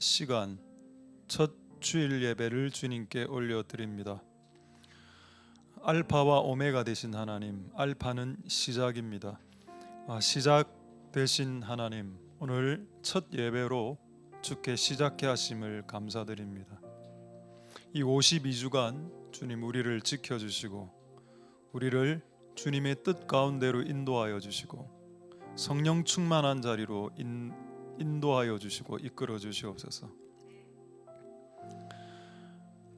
시간 첫 주일 예배를 주님께 올려드립니다. 알파와 오메가 되신 하나님, 알파는 시작입니다. 시작 되신 하나님, 오늘 첫 예배로 주께 시작해 하심을 감사드립니다. 이 52주간 주님 우리를 지켜주시고 우리를 주님의 뜻 가운데로 인도하여 주시고 성령 충만한 자리로 인도하여 주시고 이끌어 주시옵소서.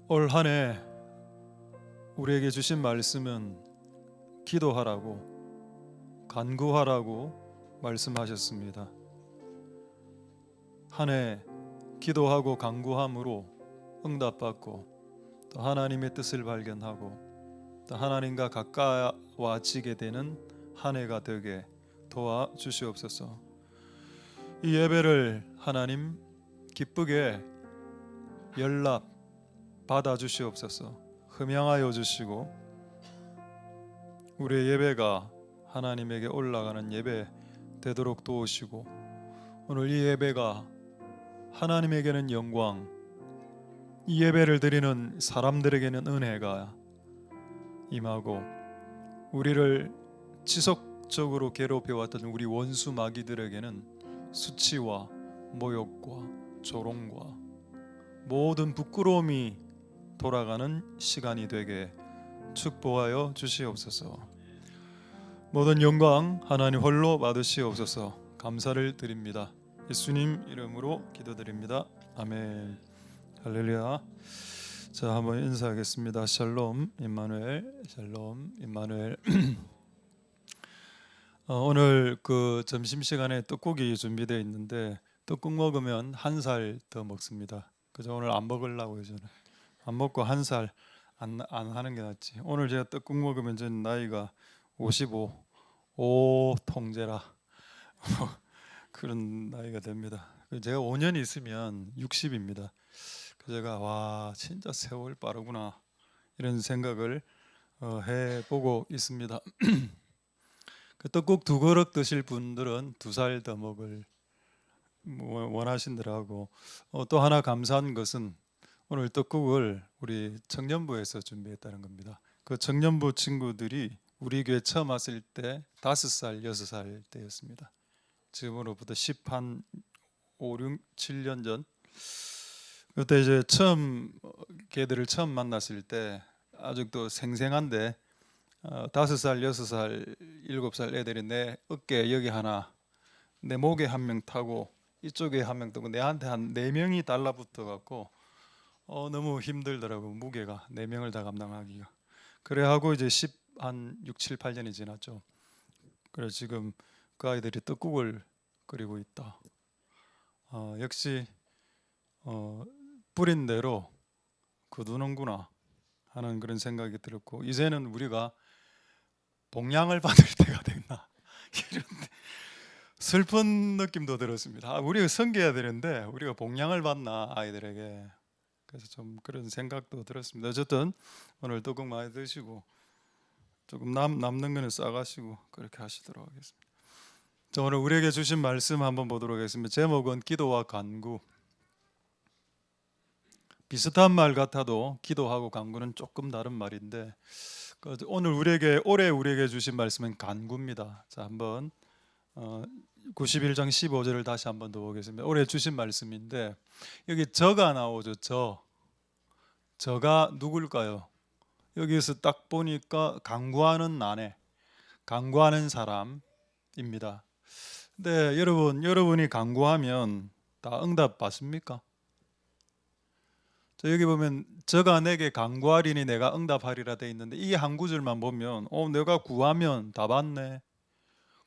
올 한 해 우리에게 주신 말씀은 기도하라고 간구하라고 말씀하셨습니다. 한 해 기도하고 간구함으로 응답받고 또 하나님의 뜻을 발견하고 또 하나님과 가까워지게 되는 한 해가 되게 도와주시옵소서. 이 예배를 하나님 기쁘게 연락 받아주시옵소서. 흠양하여 주시고 우리의 예배가 하나님에게 올라가는 예배 되도록 도우시고 오늘 이 예배가 하나님에게는 영광, 이 예배를 드리는 사람들에게는 은혜가 임하고 우리를 지속적으로 괴롭혀왔던 우리 원수 마귀들에게는 수치와 모욕과 조롱과 모든 부끄러움이 돌아가는 시간이 되게 축복하여 주시옵소서. 모든 영광 하나님 홀로 받으시옵소서. 감사를 드립니다. 예수님 이름으로 기도드립니다. 아멘. 할렐루야. 자, 한번 인사하겠습니다. 샬롬 임마누엘, 샬롬 임마누엘. 오늘 그 점심시간에 떡국이 준비되어 있는데 떡국 먹으면 한 살 더 먹습니다. 그죠? 오늘 안 먹으려고요. 저는 안 먹고 한 살 안 하는 게 낫지. 오늘 제가 떡국 먹으면 전 나이가 55 통제라 그런 나이가 됩니다. 제가 5년 있으면 60입니다. 제가 와 진짜 세월 빠르구나 이런 생각을 해보고 있습니다. 그 떡국 2그릇 드실 분들은 2살 더 먹을 원하신더라고. 또 하나 감사한 것은 오늘 떡국을 우리 청년부에서 준비했다는 겁니다. 그 청년부 친구들이 우리 교회 처음 왔을 때 5살, 6살 때였습니다. 지금으로부터 5, 6, 7년 전 그때 이제 걔들을 처음 만났을 때 아직도 생생한데 5살, 6살, 7살 애들이 내 어깨에 여기 하나, 내 목에 한 명 타고 이쪽에 한 명 타고 내한테 한 4명이 달라붙어 갖고 너무 힘들더라고. 무게가 4명을 다 감당하기가. 그래 하고 이제 한 6, 7, 8년이 지났죠. 그래 지금 그 아이들이 떡국을 끓이고 있다. 역시 뿌린 대로 거두는구나 하는 그런 생각이 들었고 이제는 우리가 복양을 받을 때가 됐나 이런 슬픈 느낌도 들었습니다. 우리가 섬겨야 되는데 우리가 복양을 받나 아이들에게. 그래서 좀 그런 생각도 들었습니다. 어쨌든 오늘 떡국 많이 드시고 조금 남는 거는 싸가시고 그렇게 하시도록 하겠습니다. 자, 오늘 우리에게 주신 말씀 한번 보도록 하겠습니다. 제목은 기도와 간구. 비슷한 말 같아도 기도하고 간구는 조금 다른 말인데 오늘 올해 우리에게 주신 말씀은 간구입니다. 자, 한번 91장 15절을 다시 한번 더 보겠습니다. 올해 주신 말씀인데 여기 저가 나오죠. 저가 누굴까요? 여기서 딱 보니까 간구하는 아내, 간구하는 사람입니다. 근데 여러분이 간구하면 다 응답 받습니까? 여기 보면 저가 내게 간구하리니 내가 응답하리라 돼 있는데 이 한 구절만 보면 내가 구하면 다 받네.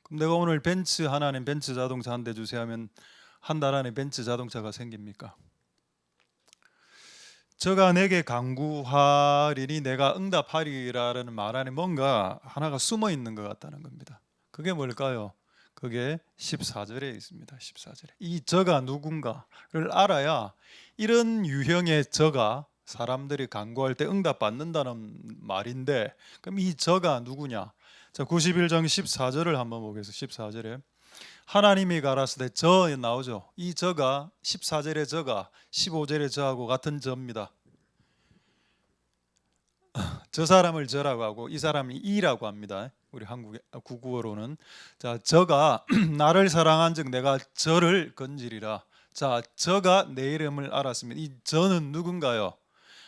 그럼 내가 오늘 하나님 벤츠 자동차 한 대 주세요 하면 한 달 안에 벤츠 자동차가 생깁니까? 저가 내게 간구하리니 내가 응답하리라는 말 안에 뭔가 하나가 숨어 있는 것 같다는 겁니다. 그게 뭘까요? 그게 14절에 있습니다. 14절에 이 저가 누군가를 알아야 이런 유형의 저가 사람들이 간구할 때 응답받는다는 말인데 그럼 이 저가 누구냐? 자, 91장 14절을 한번 보겠습니다. 14절에 하나님이 가라사대 저 나오죠. 이 저가 14절의 저가 15절의 저하고 같은 저입니다. 저 사람을 저라고 하고 이 사람이 이라고 합니다. 우리 한국의 국어로는 자 저가 나를 사랑한즉 내가 저를 건지리라. 자 저가 내 이름을 알았으면 이 저는 누군가요?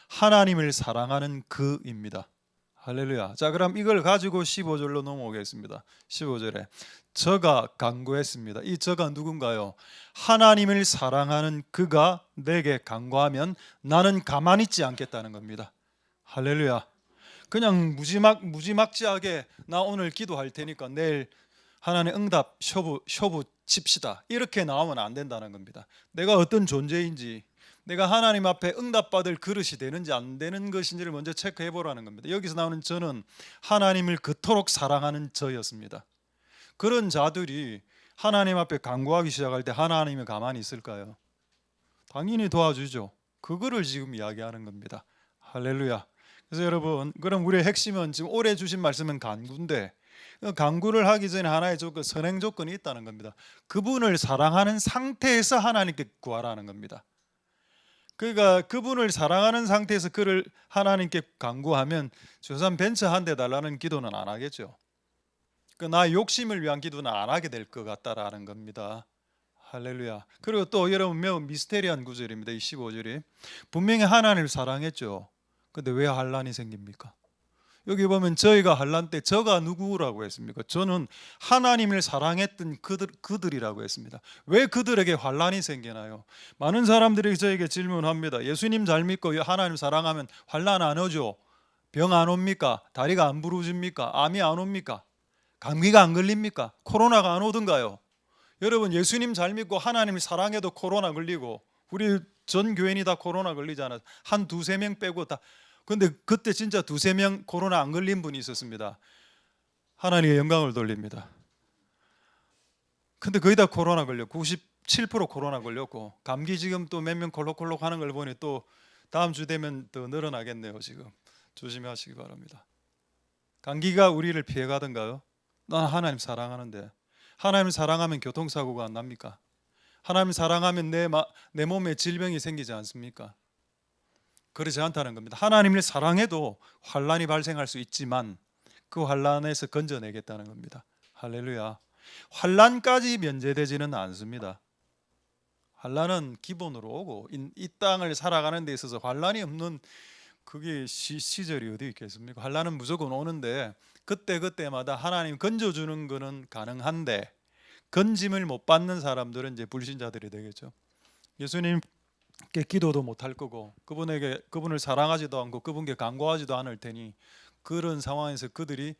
하나님을 사랑하는 그입니다. 할렐루야. 자 그럼 이걸 가지고 15절로 넘어오겠습니다. 15절에 저가 간구했습니다. 이 저가 누군가요? 하나님을 사랑하는 그가 내게 간구하면 나는 가만히 있지 않겠다는 겁니다. 할렐루야. 그냥 무지막지하게 나 오늘 기도할 테니까 내일 하나님 응답 쇼부 칩시다 이렇게 나오면 안 된다는 겁니다. 내가 어떤 존재인지, 내가 하나님 앞에 응답받을 그릇이 되는지 안 되는 것인지를 먼저 체크해 보라는 겁니다. 여기서 나오는 저는 하나님을 그토록 사랑하는 저였습니다. 그런 자들이 하나님 앞에 간구하기 시작할 때 하나님이 가만히 있을까요? 당연히 도와주죠. 그거를 지금 이야기하는 겁니다. 할렐루야. 그래서 여러분, 그럼 우리의 핵심은 지금 올해 주신 말씀은 간구인데, 간구를 하기 전에 하나의 조건, 선행 조건이 있다는 겁니다. 그분을 사랑하는 상태에서 하나님께 구하라는 겁니다. 그러니까 그분을 사랑하는 상태에서 그를 하나님께 간구하면 조선 벤처 한 대 달라는 기도는 안 하겠죠. 나 욕심을 위한 기도는 안 하게 될 것 같다라는 겁니다. 할렐루야. 그리고 또 여러분 매우 미스테리한 구절입니다. 이 15절이 분명히 하나님을 사랑했죠. 근데 왜 환란이 생깁니까? 여기 보면 저희가 환란 때 저가 누구라고 했습니까? 저는 하나님을 사랑했던 그들이라고 했습니다. 왜 그들에게 환란이 생기나요? 많은 사람들이 저에게 질문합니다. 예수님 잘 믿고 하나님 사랑하면 환란 안 오죠? 병 안 옵니까? 다리가 안 부러집니까? 암이 안 옵니까? 감기가 안 걸립니까? 코로나가 안 오던가요? 여러분 예수님 잘 믿고 하나님을 사랑해도 코로나 걸리고 우리 전 교인이 다 코로나 걸리잖아요. 한 두세 명 빼고 다. 근데 그때 진짜 두세 명 코로나 안 걸린 분이 있었습니다. 하나님의 영광을 돌립니다. 근데 거의 다 코로나 걸렸고 97% 코로나 걸렸고 감기 지금 또 몇 명 콜록콜록 하는 걸 보니 또 다음 주 되면 더 늘어나겠네요. 지금 조심하시기 바랍니다. 감기가 우리를 피해가던가요? 난 하나님 사랑하는데 하나님 사랑하면 교통사고가 안 납니까? 하나님 사랑하면 내 몸에 질병이 생기지 않습니까? 그렇지 않다는 겁니다. 하나님을 사랑해도 환란이 발생할 수 있지만 그 환란에서 건져내겠다는 겁니다. 할렐루야. 환란까지 면제되지는 않습니다. 환란은 기본으로 오고 이 땅을 살아가는 데 있어서 환란이 없는 그게 시절이 어디 있겠습니까? 환란은 무조건 오는데 그때마다 하나님 건져주는 거는 가능한데 건짐을 못 받는 사람들은 이제 불신자들이 되겠죠. 예수님께 기도도 못할 거고 그분을 사랑하지도 않고 그분께 간구하지도 않을 테니 그런 상황에서 그들이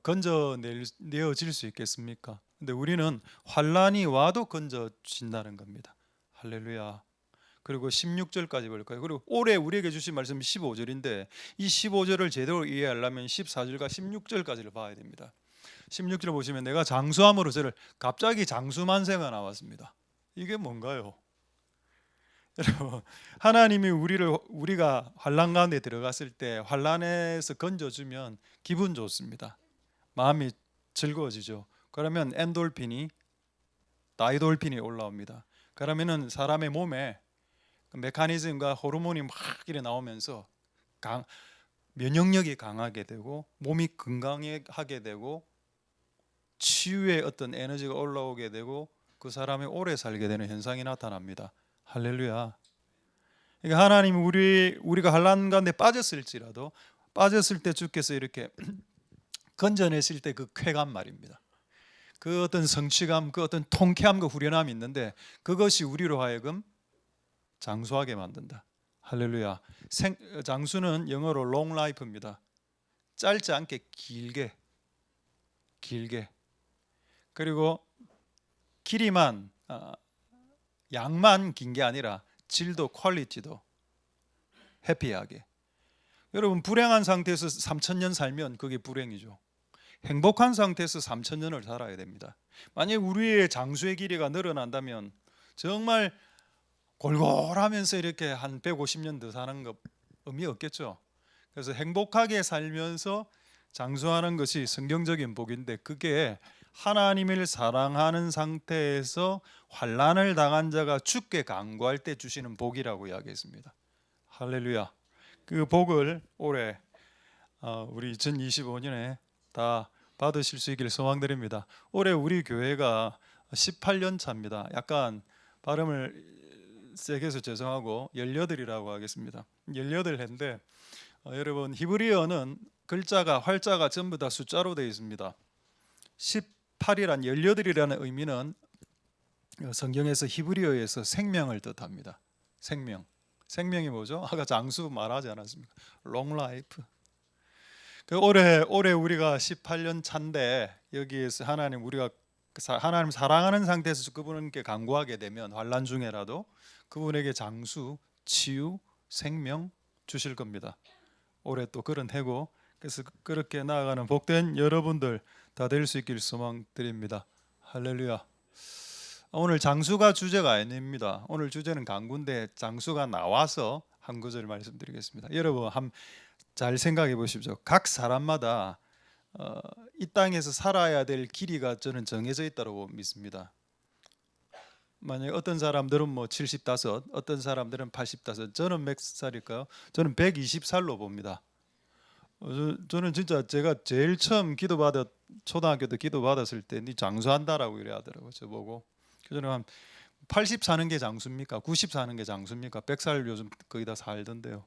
건져내어질 수 있겠습니까? 근데 우리는 환란이 와도 건져진다는 겁니다. 할렐루야. 그리고 16절까지 볼까요? 그리고 올해 우리에게 주신 말씀이 15절인데 이 15절을 제대로 이해하려면 14절과 16절까지를 봐야 됩니다. 16절 보시면 내가 장수함으로 저를 갑자기 장수만세가 나왔습니다. 이게 뭔가요? 여러분 하나님이 우리가 환란 가운데 들어갔을 때 환란에서 건져주면 기분 좋습니다. 마음이 즐거워지죠. 그러면 엔돌핀이 다이돌핀이 올라옵니다. 그러면은 사람의 몸에 메커니즘과 호르몬이 막 이래 나오면서 면역력이 강하게 되고 몸이 건강하게 되고 치유의 어떤 에너지가 올라오게 되고 그 사람이 오래 살게 되는 현상이 나타납니다. 할렐루야. 그러니까 하나님이 우리가 환난 가운데 빠졌을지라도 빠졌을 때 주께서 이렇게 건져내실 때 그 쾌감 말입니다. 그 어떤 성취감, 그 어떤 통쾌함과 후련함이 있는데 그것이 우리로 하여금 장수하게 만든다. 할렐루야. 장수는 영어로 long life입니다. 짧지 않게 길게. 그리고 길이만 양만 긴 게 아니라 질도 퀄리티도 해피하게. 여러분 불행한 상태에서 3,000년 살면 그게 불행이죠. 행복한 상태에서 3,000년을 살아야 됩니다. 만약 우리의 장수의 길이가 늘어난다면 정말 골골하면서 이렇게 한 150년 더 사는 거 의미 없겠죠. 그래서 행복하게 살면서 장수하는 것이 성경적인 복인데 그게 하나님을 사랑하는 상태에서 환난을 당한 자가 죽게 간구할 때 주시는 복이라고 이야기했습니다. 할렐루야. 그 복을 올해 우리 2025년에 다 받으실 수 있기를 소망드립니다. 올해 우리 교회가 18년 차입니다. 약간 발음을 세게 해서 죄송하고 18이라고 하겠습니다. 18해인데 여러분 히브리어는 글자가 활자가 전부 다 숫자로 되어 있습니다. 18이란 18이라는 의미는 성경에서 히브리어에서 생명을 뜻합니다. 생명이 뭐죠? 아까 장수 말하지 않았습니까? Long life. 올해 우리가 18년 차인데 여기에서 우리가 하나님 사랑하는 상태에서 그분께 간구하게 되면 환난 중에라도 그분에게 장수, 치유, 생명 주실 겁니다. 올해 또 그런 해고 그래서 그렇게 나아가는 복된 여러분들 다 될 수 있길 소망드립니다. 할렐루야. 오늘 장수가 주제가 아닙니다. 오늘 주제는 간구인데 장수가 나와서 한 구절 말씀드리겠습니다. 여러분 잘 생각해 보십시오. 각 사람마다 이 땅에서 살아야 될 길이가 저는 정해져 있다고 믿습니다. 만약 어떤 사람들은 뭐 75, 어떤 사람들은 85. 저는 몇 살일까요? 저는 120살로 봅니다. 저는 진짜 제가 제일 처음 초등학교 때 기도 받았을 때 네 장수한다라고 이래 하더라고요. 저보고. 저는 한 80 사는 게 장수입니까? 90 사는 게 장수입니까? 100살 요즘 거의 다 살던데요.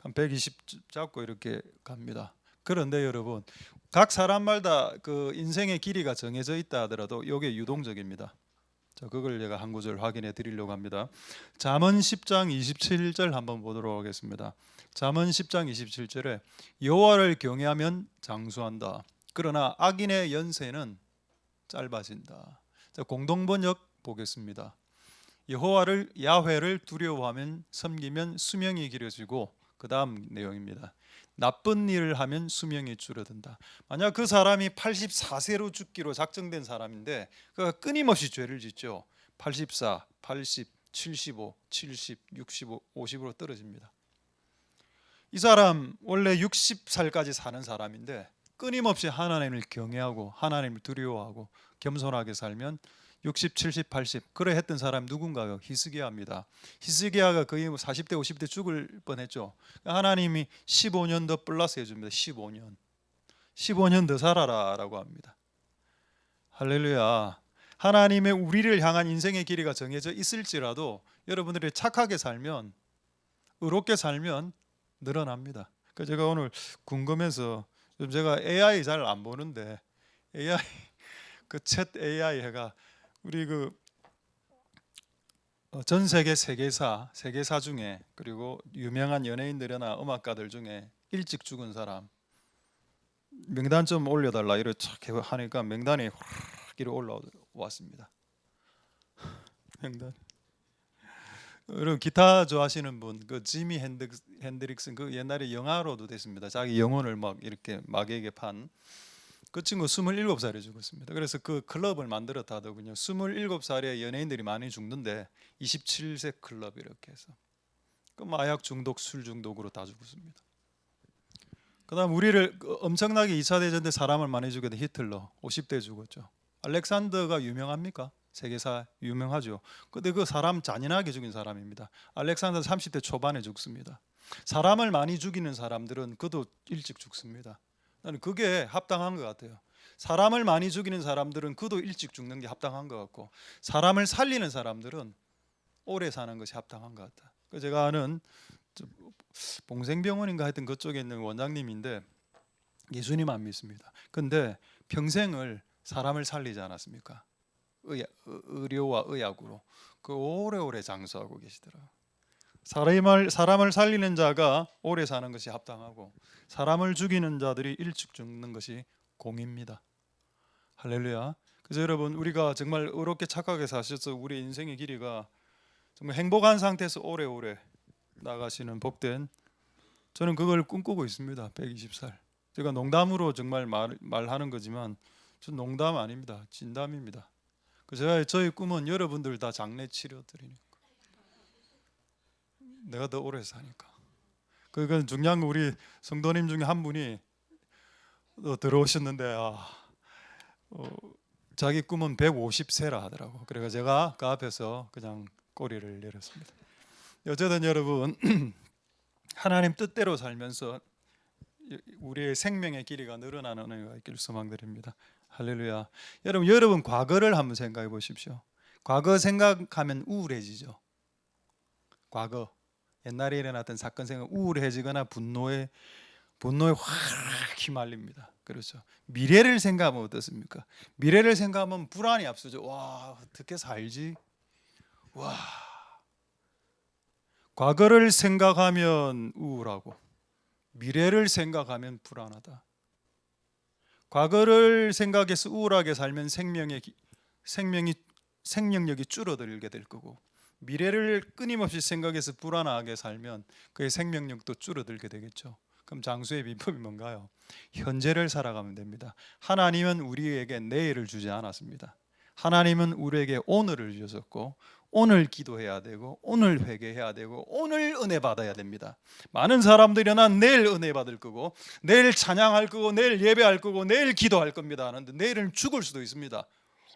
한 120 잡고 이렇게 갑니다. 그런데 여러분, 각 사람마다 그 인생의 길이가 정해져 있다 하더라도 이게 유동적입니다. 자, 그걸 제가 한 구절 확인해 드리려고 합니다. 잠언 10장 27절 한번 보도록 하겠습니다. 잠언 10장 27절에 여호와를 경외하면 장수한다. 그러나 악인의 연세는 짧아진다. 자, 공동번역 보겠습니다. 야훼를 두려워하면 섬기면 수명이 길어지고 그 다음 내용입니다. 나쁜 일을 하면 수명이 줄어든다. 만약 그 사람이 84세로 죽기로 작정된 사람인데 그가 끊임없이 죄를 짓죠. 84, 80, 75, 70, 65, 50으로 떨어집니다. 이 사람 원래 60살까지 사는 사람인데 끊임없이 하나님을 경외하고 하나님을 두려워하고 겸손하게 살면 60, 70, 80 그래 했던 사람 누군가요? 히스기야입니다. 히스기야가 거의 40대 50대 죽을 뻔했죠. 하나님이 15년 더 플러스 해줍니다. 15년 더 살아라 라고 합니다. 할렐루야. 하나님의 우리를 향한 인생의 길이가 정해져 있을지라도 여러분들이 착하게 살면 의롭게 살면 늘어납니다. 그래서 제가 오늘 궁금해서 제가 AI 잘 안 보는데 AI 챗 AI 해가 우리 전 세계 세계사 중에 그리고 유명한 연예인들이나 음악가들 중에 일찍 죽은 사람 명단 좀 올려달라 이렇게 하니까 명단이 확 이렇게 올라왔습니다. 명단. 여러분 기타 좋아하시는 분, 그 지미 핸드릭슨 그 옛날에 영화로도 됐습니다. 자기 영혼을 막 이렇게 마개에게 판. 그 친구 27살에 죽었습니다. 그래서 그 클럽을 만들었다 하더군요. 27살에 연예인들이 많이 죽는데 27세 클럽 이렇게 해서 그 마약 중독, 술 중독으로 다 죽었습니다. 그다음 우리를 엄청나게 2차 대전 때 사람을 많이 죽였던 히틀러 50대에 죽었죠. 알렉산더가 유명합니까? 세계사 유명하죠. 근데 그 사람 잔인하게 죽인 사람입니다. 알렉산더 30대 초반에 죽습니다. 사람을 많이 죽이는 사람들은 그도 일찍 죽습니다. 나는 그게 합당한 것 같아요. 사람을 많이 죽이는 사람들은 그도 일찍 죽는 게 합당한 것 같고 사람을 살리는 사람들은 오래 사는 것이 합당한 것 같다. 제가 아는 봉생병원인가 하여튼 그쪽에 있는 원장님인데 예수님 안 믿습니다. 근데 평생을 사람을 살리지 않았습니까? 의료와 의학으로 그 오래오래 장수하고 계시더라고요. 사람을 살리는 자가 오래 사는 것이 합당하고 사람을 죽이는 자들이 일찍 죽는 것이 공입니다. 할렐루야. 그래서 여러분 우리가 정말 의롭게 착하게 사셔서 우리 인생의 길이가 정말 행복한 상태에서 오래오래 나가시는 복된 저는 그걸 꿈꾸고 있습니다. 120살. 제가 농담으로 정말 말하는 거지만 전 농담 아닙니다. 진담입니다. 그래서 저희 꿈은 여러분들 다 장례 치료 드리는 거. 내가 더 오래 사니까. 그건 중요한 거 우리 성도님 중에 한 분이 들어오셨는데 자기 꿈은 150세라 하더라고. 그래서 제가 그 앞에서 그냥 꼬리를 내렸습니다. 어쨌든 여러분 하나님 뜻대로 살면서 우리의 생명의 길이가 늘어나는 은혜가 있기를 소망드립니다. 할렐루야. 여러분 과거를 한번 생각해 보십시오. 과거 생각하면 우울해지죠. 과거 옛날에 일어났던 사건 생각 우울해지거나 분노에 확 휘말립니다. 그렇죠. 미래를 생각하면 어떻습니까? 미래를 생각하면 불안이 앞서죠. 와, 어떻게 살지? 와. 과거를 생각하면 우울하고 미래를 생각하면 불안하다. 과거를 생각해서 우울하게 살면 생명력이 줄어들게 될 거고, 미래를 끊임없이 생각해서 불안하게 살면 그의 생명력도 줄어들게 되겠죠. 그럼 장수의 비법이 뭔가요? 현재를 살아가면 됩니다. 하나님은 우리에게 내일을 주지 않았습니다. 하나님은 우리에게 오늘을 주셨고, 오늘 기도해야 되고, 오늘 회개해야 되고, 오늘 은혜 받아야 됩니다. 많은 사람들이 난 내일 은혜 받을 거고, 내일 찬양할 거고, 내일 예배할 거고, 내일 기도할 겁니다 하는데 내일은 죽을 수도 있습니다.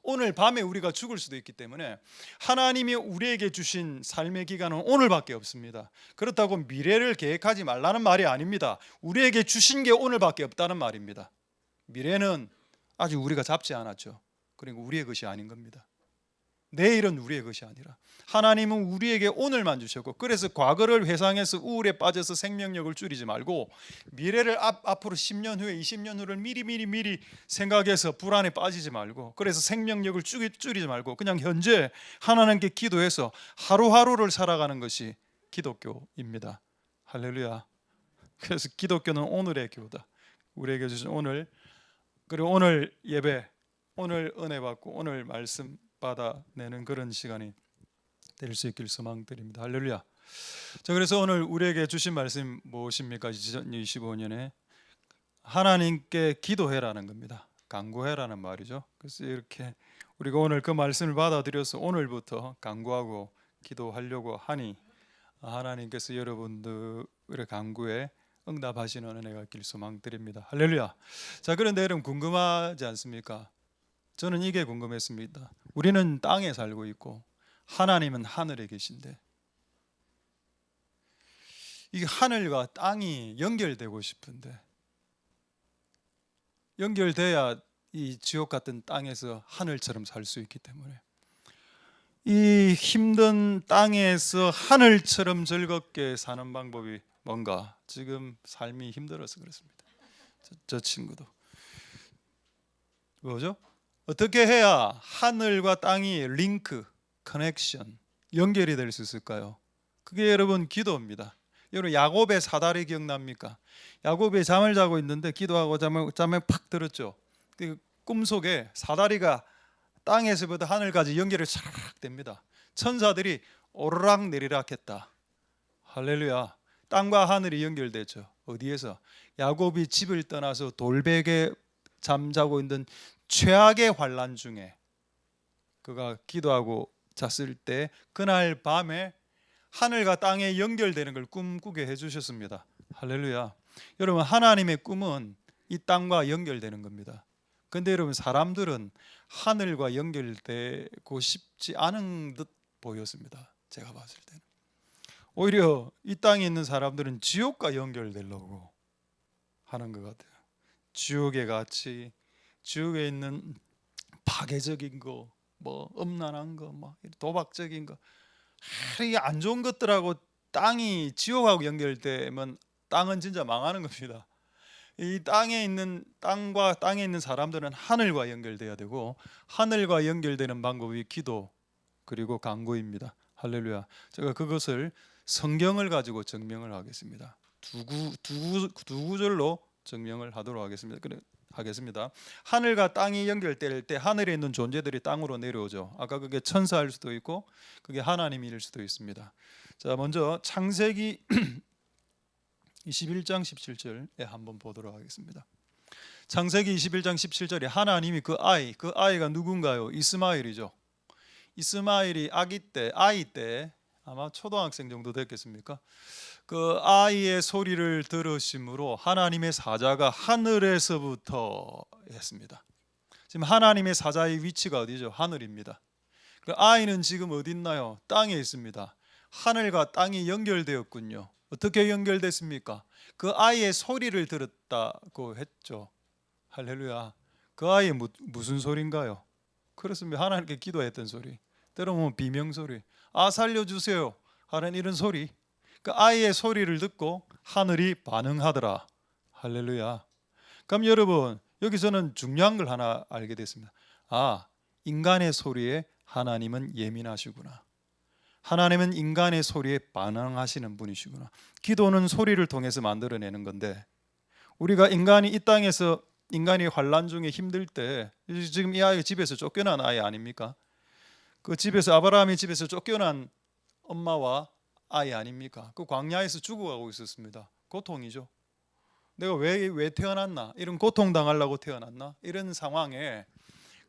오늘 밤에 우리가 죽을 수도 있기 때문에 하나님이 우리에게 주신 삶의 기간은 오늘밖에 없습니다. 그렇다고 미래를 계획하지 말라는 말이 아닙니다. 우리에게 주신 게 오늘밖에 없다는 말입니다. 미래는 아직 우리가 잡지 않았죠. 그리고 우리의 것이 아닌 겁니다. 내일은 우리의 것이 아니라 하나님은 우리에게 오늘만 주셨고, 그래서 과거를 회상해서 우울에 빠져서 생명력을 줄이지 말고 미래를 앞으로 10년 후에 20년 후를 미리 생각해서 불안에 빠지지 말고, 그래서 생명력을 줄이지 말고 그냥 현재 하나님께 기도해서 하루하루를 살아가는 것이 기독교입니다. 할렐루야. 그래서 기독교는 오늘의 교다. 우리에게 주신 오늘, 그리고 오늘 예배, 오늘 은혜 받고 오늘 말씀 받아내는 그런 시간이 될 수 있길 소망드립니다. 할렐루야. 자, 그래서 오늘 우리에게 주신 말씀 무엇입니까? 2025년에 하나님께 기도해라는 겁니다. 간구해라는 말이죠. 그래서 이렇게 우리가 오늘 그 말씀을 받아들여서 오늘부터 간구하고 기도하려고 하니 하나님께서 여러분들의 간구에 응답하시는 은혜가 있길 소망드립니다. 할렐루야. 자, 그런데 여러분 궁금하지 않습니까? 저는 이게 궁금했습니다. 우리는 땅에 살고 있고 하나님은 하늘에 계신데, 이 하늘과 땅이 연결되고 싶은데, 연결돼야 이 지옥 같은 땅에서 하늘처럼 살 수 있기 때문에, 이 힘든 땅에서 하늘처럼 즐겁게 사는 방법이 뭔가, 지금 삶이 힘들어서 그렇습니다. 저 친구도 뭐죠? 어떻게 해야 하늘과 땅이 링크, 커넥션, 연결이 될 수 있을까요? 그게 여러분 기도입니다. 여러분 야곱의 사다리 기억납니까? 야곱이 잠을 자고 있는데 기도하고 잠에 팍 들었죠. 그 꿈속에 사다리가 땅에서부터 하늘까지 연결이 촤락 됩니다. 천사들이 오르락 내리락 했다. 할렐루야. 땅과 하늘이 연결되죠. 어디에서? 야곱이 집을 떠나서 돌베개 잠자고 있는 최악의 환난 중에 그가 기도하고 잤을 때 그날 밤에 하늘과 땅에 연결되는 걸 꿈꾸게 해주셨습니다. 할렐루야. 여러분 하나님의 꿈은 이 땅과 연결되는 겁니다. 근데 여러분 사람들은 하늘과 연결되고 싶지 않은 듯 보였습니다. 제가 봤을 때는 오히려 이 땅에 있는 사람들은 지옥과 연결되려고 하는 것 같아요. 지옥의 가치, 지옥에 있는 파괴적인 거, 뭐 음란한 거, 뭐 도박적인 거, 이게 안 좋은 것들하고 땅이 지옥하고 연결되면 땅은 진짜 망하는 겁니다. 이 땅과 땅에 있는 사람들은 하늘과 연결돼야 되고, 하늘과 연결되는 방법이 기도 그리고 간구입니다. 할렐루야. 제가 그것을 성경을 가지고 증명을 하겠습니다. 두 구절로 증명을 하도록 하겠습니다. 하늘과 땅이 연결될 때 하늘에 있는 존재들이 땅으로 내려오죠. 아까 그게 천사일 수도 있고 그게 하나님일 수도 있습니다. 자, 먼저 창세기 21장 17절에 한번 보도록 하겠습니다. 창세기 21장 17절에 하나님이 그 아이가 누군가요? 이스마엘이죠. 이스마엘이 아이 때 아마 초등학생 정도 됐겠습니까? 그 아이의 소리를 들으심으로 하나님의 사자가 하늘에서부터 했습니다. 지금 하나님의 사자의 위치가 어디죠? 하늘입니다. 그 아이는 지금 어디 있나요? 땅에 있습니다. 하늘과 땅이 연결되었군요. 어떻게 연결됐습니까? 그 아이의 소리를 들었다고 했죠. 할렐루야. 그 아이의 무슨 소리인가요? 그렇습니다. 하나님께 기도했던 소리. 때로는 비명소리. 아 살려주세요 하는 이런 소리. 그 아이의 소리를 듣고 하늘이 반응하더라. 할렐루야. 그럼 여러분 여기서는 중요한 걸 하나 알게 됐습니다. 아, 인간의 소리에 하나님은 예민하시구나. 하나님은 인간의 소리에 반응하시는 분이시구나. 기도는 소리를 통해서 만들어내는 건데 우리가 인간이 이 땅에서 인간이 환난 중에 힘들 때 지금 이 아이가 집에서 쫓겨난 아이 아닙니까? 그 집에서 아브라함이 집에서 쫓겨난 엄마와 아이 아닙니까? 그 광야에서 죽어가고 있었습니다. 고통이죠. 내가 왜 태어났나? 이런 고통 당하려고 태어났나? 이런 상황에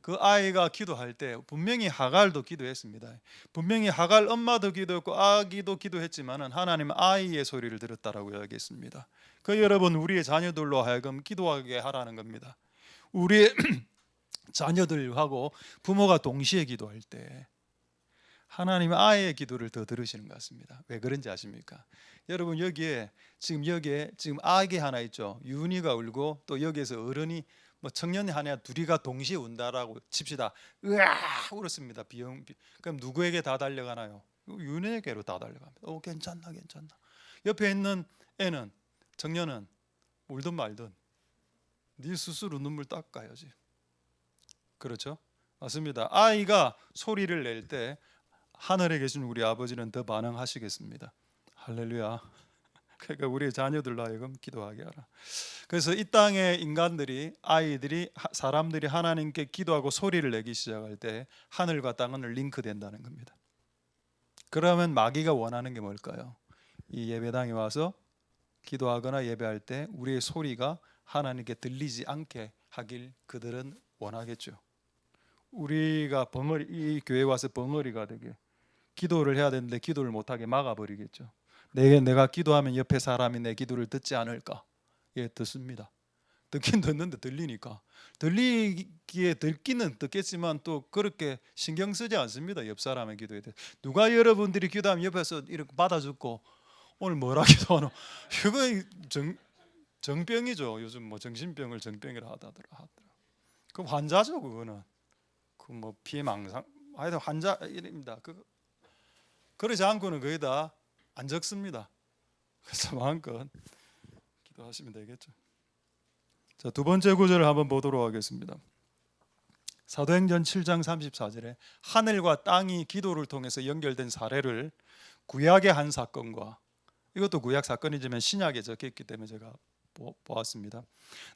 그 아이가 기도할 때 분명히 하갈도 기도했습니다. 분명히 하갈 엄마도 기도했고 아기도 기도했지만은 하나님은 아이의 소리를 들었다라고 이야기했습니다. 그 여러분 우리의 자녀들로 하여금 기도하게 하라는 겁니다. 우리의 자녀들하고 부모가 동시에 기도할 때 하나님은 아이의 기도를 더 들으시는 것 같습니다. 왜 그런지 아십니까? 여러분 여기에 지금 아기 하나 있죠. 윤희가 울고 또 여기에서 어른이 뭐 청년이 하나 둘이가 동시에 운다라고 칩시다. 으아 울었습니다. 그럼 누구에게 다 달려가나요? 윤희에게로 다 달려갑니다. 괜찮나. 옆에 있는 애는 청년은 울든 말든 네 스스로 눈물 닦아야지. 그렇죠? 맞습니다. 아이가 소리를 낼 때 하늘에 계신 우리 아버지는 더 반응하시겠습니다. 할렐루야. 그러니까 우리 자녀들로 하여금 기도하게 하라. 그래서 이 땅의 인간들이 아이들이 사람들이 하나님께 기도하고 소리를 내기 시작할 때 하늘과 땅은 링크된다는 겁니다. 그러면 마귀가 원하는 게 뭘까요? 이 예배당에 와서 기도하거나 예배할 때 우리의 소리가 하나님께 들리지 않게 하길 그들은 원하겠죠. 우리가 이 교회 와서 벙어리가 되게 기도를 해야 되는데 기도를 못하게 막아버리겠죠. 내가 기도하면 옆에 사람이 내 기도를 듣지 않을까? 예, 듣습니다. 듣긴 듣는데 들리니까 듣기는 듣겠지만 또 그렇게 신경 쓰지 않습니다. 옆 사람의 기도에 대해. 누가 여러분들이 기도하면 옆에서 이렇게 받아주고 오늘 뭐라 기도하노? 이거 정병이죠. 요즘 뭐 정신병을 정병이라 하더라. 그 환자죠. 그거는 그 뭐 피해망상 하여튼 환자입니다. 그러지 않고는 거의 다 안 적습니다. 그래서 마음껏 기도하시면 되겠죠. 자, 두 번째 구절을 한번 보도록 하겠습니다. 사도행전 7장 34절에 하늘과 땅이 기도를 통해서 연결된 사례를 구약의 한 사건과 이것도 구약 사건이지만 신약에 적혀있기 때문에 제가 보았습니다.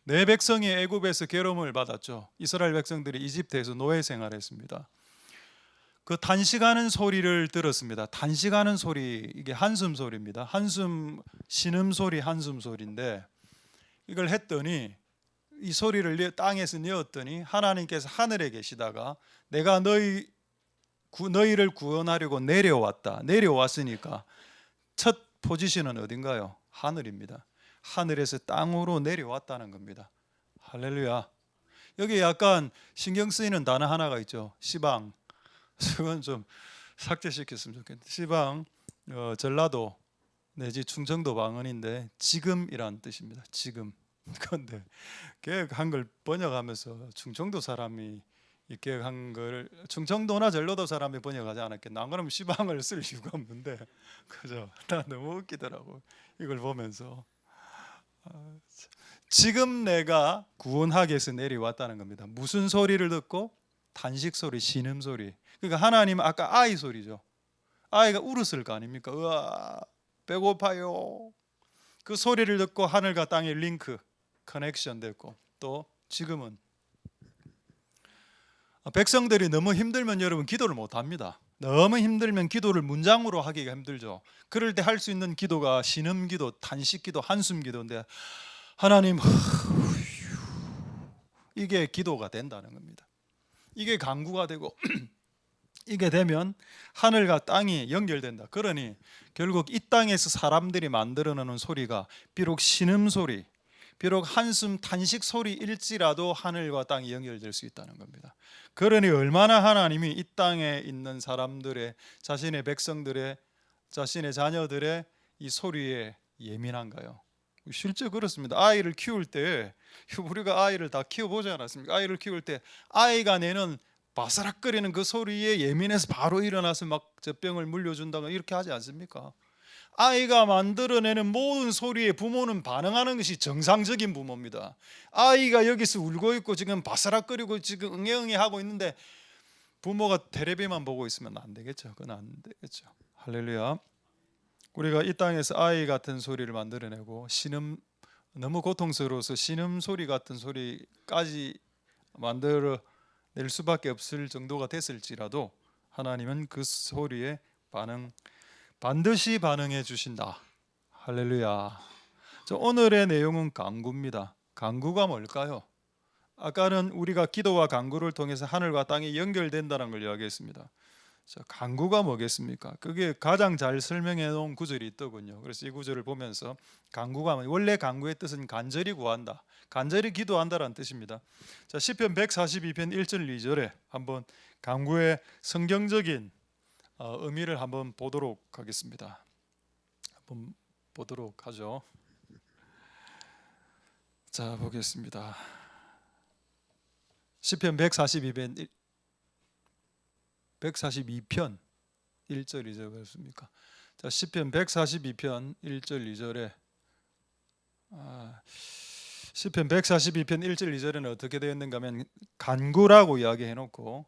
내 백성이 애굽에서 괴로움을 받았죠. 이스라엘 백성들이 이집트에서 노예 생활했습니다. 그 탄식하는 소리를 들었습니다. 탄식하는 소리, 이게 한숨 소리입니다. 한숨, 신음소리, 한숨 소리인데 이걸 했더니 이 소리를 땅에서 내었더니 하나님께서 하늘에 계시다가 내가 너희를 구원하려고 내려왔으니까 첫 포지션은 어딘가요? 하늘입니다. 하늘에서 땅으로 내려왔다는 겁니다. 할렐루야. 여기 약간 신경 쓰이는 단어 하나가 있죠. 시방. 그건 좀 삭제시켰으면 좋겠는데 시방 전라도 내지 충청도 방언인데 지금이란 뜻입니다. 지금. 그런데 개혁한 걸 번역하면서 충청도 사람이 개혁한 걸 충청도나 전라도 사람이 번역하지 않았겠나. 안 그러면 시방을 쓸 이유가 없는데 그죠? 나 너무 웃기더라고 이걸 보면서. 지금 내가 구원하기 위해서 내려왔다는 겁니다. 무슨 소리를 듣고? 탄식 소리, 신음 소리. 그러니까 하나님은 아까 아이 소리죠. 아이가 울었을 거 아닙니까? 으아, 배고파요. 그 소리를 듣고 하늘과 땅의 링크, 커넥션 됐고 또 지금은 백성들이 너무 힘들면 여러분 기도를 못 합니다. 너무 힘들면 기도를 문장으로 하기가 힘들죠. 그럴 때 할 수 있는 기도가 신음 기도, 탄식 기도, 한숨 기도인데 하나님 이게 기도가 된다는 겁니다. 이게 간구가 되고 이게 되면 하늘과 땅이 연결된다. 그러니 결국 이 땅에서 사람들이 만들어 놓은 소리가 비록 신음소리, 비록 한숨 탄식 소리일지라도 하늘과 땅이 연결될 수 있다는 겁니다. 그러니 얼마나 하나님이 이 땅에 있는 사람들의, 자신의 백성들의, 자신의 자녀들의 이 소리에 예민한가요? 실제 그렇습니다. 아이를 키울 때, 우리가 아이를 다 키워보지 않았습니까? 아이를 키울 때 아이가 내는 바스락거리는 그 소리에 예민해서 바로 일어나서 막 젖병을 물려준다거나 이렇게 하지 않습니까? 아이가 만들어내는 모든 소리에 부모는 반응하는 것이 정상적인 부모입니다. 아이가 여기서 울고 있고 지금 바스락거리고 지금 응애응애 하고 있는데 부모가 텔레비만 보고 있으면 안 되겠죠. 그건 안 되겠죠. 할렐루야. 우리가 이 땅에서 아이 같은 소리를 만들어내고 너무 고통스러워서 신음소리 같은 소리까지 만들어낼 수밖에 없을 정도가 됐을지라도 하나님은 그 소리에 반드시 반응해 주신다. 할렐루야. 오늘의 내용은 간구입니다. 간구가 뭘까요? 아까는 우리가 기도와 간구를 통해서 하늘과 땅이 연결된다는 걸 이야기했습니다. 간구가 뭐겠습니까? 그게 가장 잘 설명해 놓은 구절이 있더군요. 그래서 이 구절을 보면서 간구가 원래 간구의 뜻은 간절히 구한다, 간절히 기도한다라는 뜻입니다. 시편 142편 1절 2절에 한번 간구의 성경적인 의미를 한번 보도록 하겠습니다. 한번 보도록 하죠. 자, 보겠습니다. 시편 142편 1절 2절 그렇습니까? 자, 시편 142편 1절 2절에 시편 142편 1절 2절에는 어떻게 되어 있는가 하면 간구라고 이야기해 놓고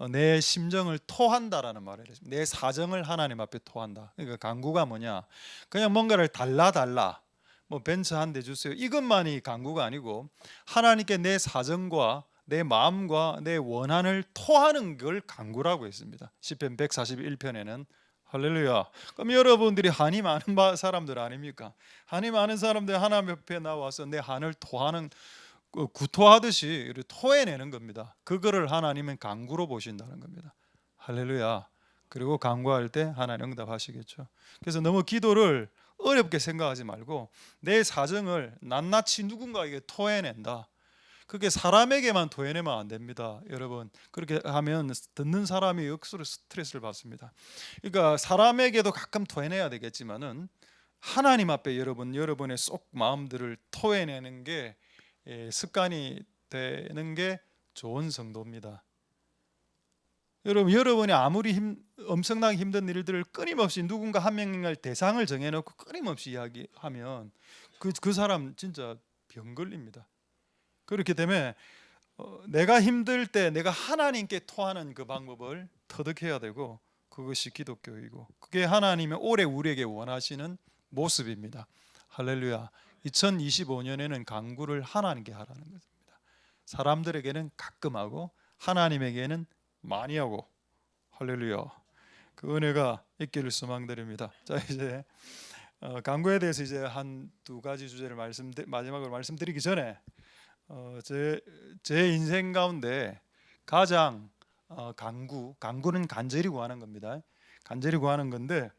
내 심정을 토한다라는 말을 했습니다. 내 사정을 하나님 앞에 토한다. 그러니까 간구가 뭐냐? 그냥 뭔가를 달라 뭐 벤츠 한 대 주세요, 이것만이 간구가 아니고 하나님께 내 사정과 내 마음과 내 원한을 토하는 걸 간구라고 했습니다. 시편 141편에는. 할렐루야. 그럼 여러분들이 한이 많은 사람들 아닙니까? 한이 많은 사람들 하나님 앞에 나와서 내 한을 토하는, 구토하듯이 토해내는 겁니다. 그거를 하나님은 간구로 보신다는 겁니다. 할렐루야. 그리고 간구할 때 하나님 응답하시겠죠. 그래서 너무 기도를 어렵게 생각하지 말고 내 사정을 낱낱이 누군가에게 토해낸다. 그게 사람에게만 토해내면 안 됩니다. 여러분, 그렇게 하면 듣는 사람이 억수로 스트레스를 받습니다. 그러니까 사람에게도 가끔 토해내야 되겠지만은 하나님 앞에 여러분의 속 마음들을 토해내는 게 습관이 되는 게 좋은 성도입니다. 여러분이 아무리 엄청나게 힘든 일들을 끊임없이 누군가 한 명을 대상을 정해놓고 끊임없이 이야기하면 그 사람 진짜 병 걸립니다. 그렇기 때문에 내가 힘들 때 내가 하나님께 토하는 그 방법을 터득해야 되고, 그것이 기독교이고 그게 하나님이 올해 우리에게 원하시는 모습입니다. 할렐루야. 2025년에는 간구를 하나님께 하라는 것입니다. 사람들에게는 가끔 하고 하나님에게는 많이 하고. 할렐루야. 그 은혜가 있기를 소망드립니다. 자, 이제 간구에 대해서 이제 한 두 가지 주제를 마지막으로 말씀드리기 전에 제 인생 가운데 가장 간구는 간절히 구하는 겁니다. 간절히 구하는 건데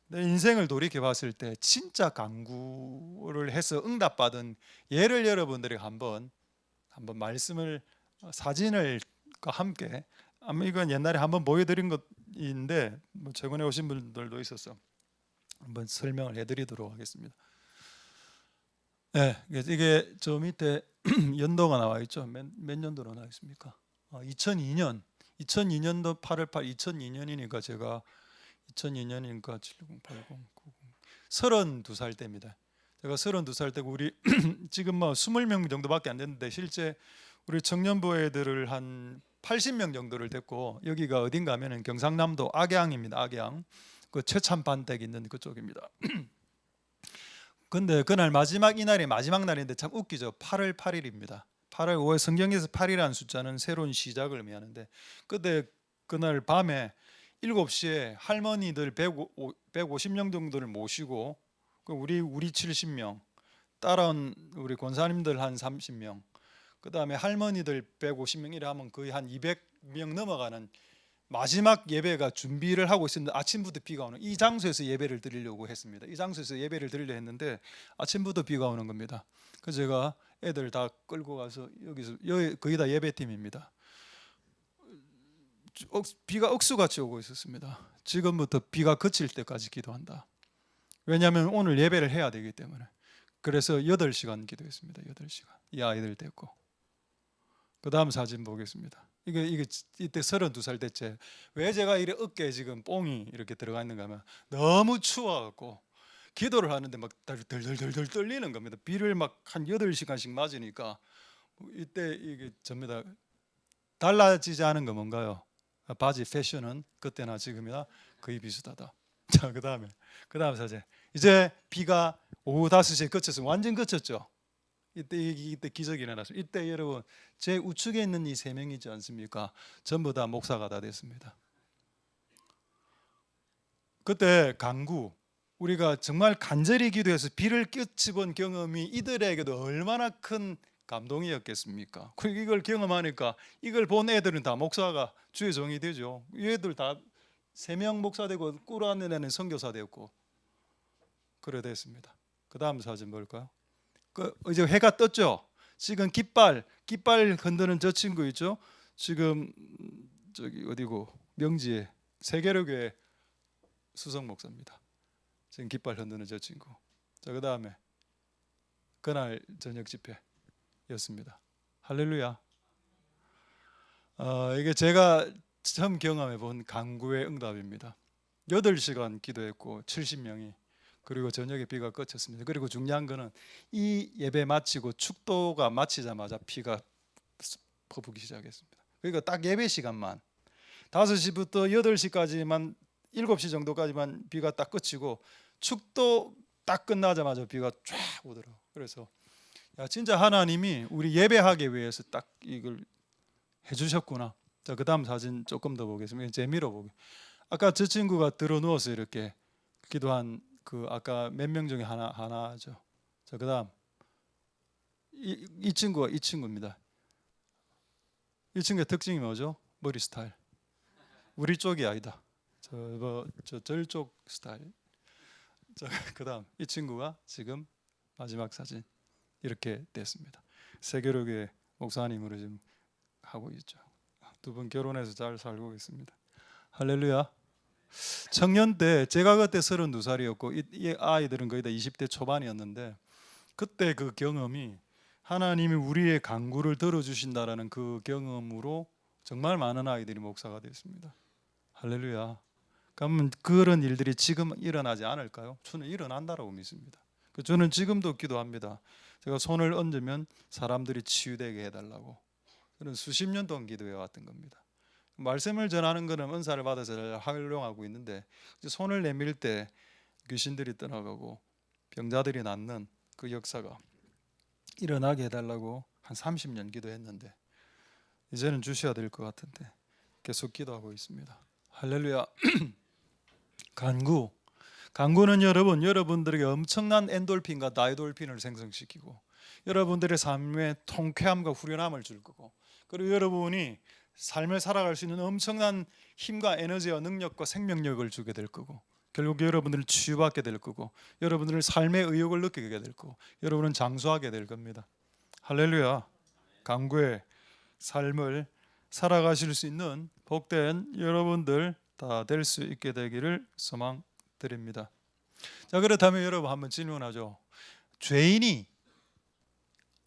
내 인생을 돌이켜 봤을 때 진짜 간구를 해서 응답받은 예를 여러분들이 한번 말씀을 사진을과 함께, 아마 이건 옛날에 한번 보여드린 것인데 뭐 최근에 오신 분들도 있어서 한번 설명을 해드리도록 하겠습니다. 네, 이게 저 밑에 연도가 나와 있죠. 몇 년도로 나와 있습니까? 2002년도 8월 8, 2002년이니까 제가 2002년이니까 70, 80, 90, 32살 때입니다. 제가 32살 때고 우리 지금 뭐 20명 정도밖에 안 됐는데 실제 우리 청년부 애들을 한 80명 정도를 됐고, 여기가 어딘가 하면은 경상남도 악양입니다. 악양. 그 최참반댁 있는 그쪽입니다. 근데 그날 이날이 마지막 날인데 참 웃기죠. 8월 8일입니다. 8월 5일, 성경에서 8이라는 숫자는 새로운 시작을 의미하는데, 그날 밤에 7시에 할머니들 150명 정도를 모시고, 우리 70명, 따라온 우리 권사님들 한 30명, 그 다음에 할머니들 150명 이래 하면 거의 한 200명 넘어가는 마지막 예배가 준비를 하고 있었는데 아침부터 비가 오는, 이 장소에서 예배를 드리려고 했습니다. 이 장소에서 예배를 드리려 했는데 아침부터 비가 오는 겁니다. 그래서 제가 애들 다 끌고 가서 여기 거의 다 예배팀입니다. 비가 억수같이 오고 있었습니다. 지금부터 비가 그칠 때까지 기도한다. 왜냐하면 오늘 예배를 해야 되기 때문에. 그래서 8시간 기도했습니다. 8시간. 이 아이들 데리고. 그 다음 사진 보겠습니다. 이게 이때 32살 됐지. 왜 제가 이래 어깨에 지금 뽕이 이렇게 들어가 있는가 하면 너무 추워갖고 기도를 하는데 막 덜덜덜덜 떨리는 겁니다. 비를 막 한 8시간씩 맞으니까. 이때 이게 접니다. 달라지지 않은 거 뭔가요? 바지 패션은 그때나 지금이나 거의 비슷하다. 자, 그 다음 사진. 이제 비가 오후 5시에 그쳤어요. 완전 그쳤죠. 이때 기적이 일어났어요. 이때 여러분, 제 우측에 있는 이 3명이지 않습니까? 전부 다 목사가 다 됐습니다. 그때 강구, 우리가 정말 간절히 기도해서 비를 끼쳐본 경험이 이들에게도 얼마나 큰 감동이었겠습니까? 그리고 이걸 경험하니까 이걸 본 애들은 다 목사가 주의 종이 되죠. 얘들 다 3명 목사 되고 꿀하는 애는 선교사 되었고 그래 됐습니다. 그 다음 사진 볼까요? 이제 해가 떴죠. 지금 깃발 흔드는 저 친구 있죠. 지금 저기 어디고 명지에 세계로교회 수석 목사입니다. 지금 깃발 흔드는 저 친구. 자, 그 다음에 그날 저녁 집회였습니다. 할렐루야. 이게 제가 처음 경험해 본 강구의 응답입니다. 8시간 기도했고 70명이, 그리고 저녁에 비가 그쳤습니다. 그리고 중요한 거는 이 예배 마치고 축도가 마치자마자 비가 퍼붓기 시작했습니다. 그러니까 딱 예배 시간만 5시부터 8시까지만 7시 정도까지만 비가 딱 그치고 축도 딱 끝나자마자 비가 쫙 오더라고요. 그래서 야, 진짜 하나님이 우리 예배하기 위해서 딱 이걸 해주셨구나. 자, 그 다음 사진 조금 더 보겠습니다. 재미로 보게. 아까 저 친구가 들어 누워서 이렇게 기도한 그 아까 몇 명 중에 하나죠. 자, 그다음 이 친구입니다. 이 친구의 특징이 뭐죠? 머리 스타일. 우리 쪽이 아니다. 저쪽 스타일. 자, 그다음 이 친구가 지금 마지막 사진 이렇게 됐습니다. 세계로교회 목사님으로 지금 하고 있죠. 두 분 결혼해서 잘 살고 있습니다. 할렐루야. 청년 때 제가 그때 32살이었고 이 아이들은 거의 다 20대 초반이었는데 그때 그 경험이 하나님이 우리의 간구를 들어주신다라는 그 경험으로 정말 많은 아이들이 목사가 됐습니다. 할렐루야. 그러면 그런 일들이 지금 일어나지 않을까요? 저는 일어난다라고 믿습니다. 저는 지금도 기도합니다. 제가 손을 얹으면 사람들이 치유되게 해달라고. 저는 수십 년 동안 기도해 왔던 겁니다. 말씀을 전하는 것은 은사를 받아서 잘 활용하고 있는데 손을 내밀 때 귀신들이 떠나가고 병자들이 낫는 그 역사가 일어나게 해달라고 한 30년 기도했는데 이제는 주셔야 될 것 같은데 계속 기도하고 있습니다. 할렐루야. 간구는 여러분들에게 엄청난 엔돌핀과 다이돌핀을 생성시키고 여러분들의 삶에 통쾌함과 후련함을 줄 거고, 그리고 여러분이 삶을 살아갈 수 있는 엄청난 힘과 에너지와 능력과 생명력을 주게 될 거고, 결국 여러분들을 치유받게 될 거고, 여러분들을 삶의 의욕을 느끼게 될 거고, 여러분은 장수하게 될 겁니다. 할렐루야. 간구의 삶을 살아가실 수 있는 복된 여러분들 다 될 수 있게 되기를 소망드립니다. 자, 그렇다면 여러분 한번 질문하죠. 죄인이,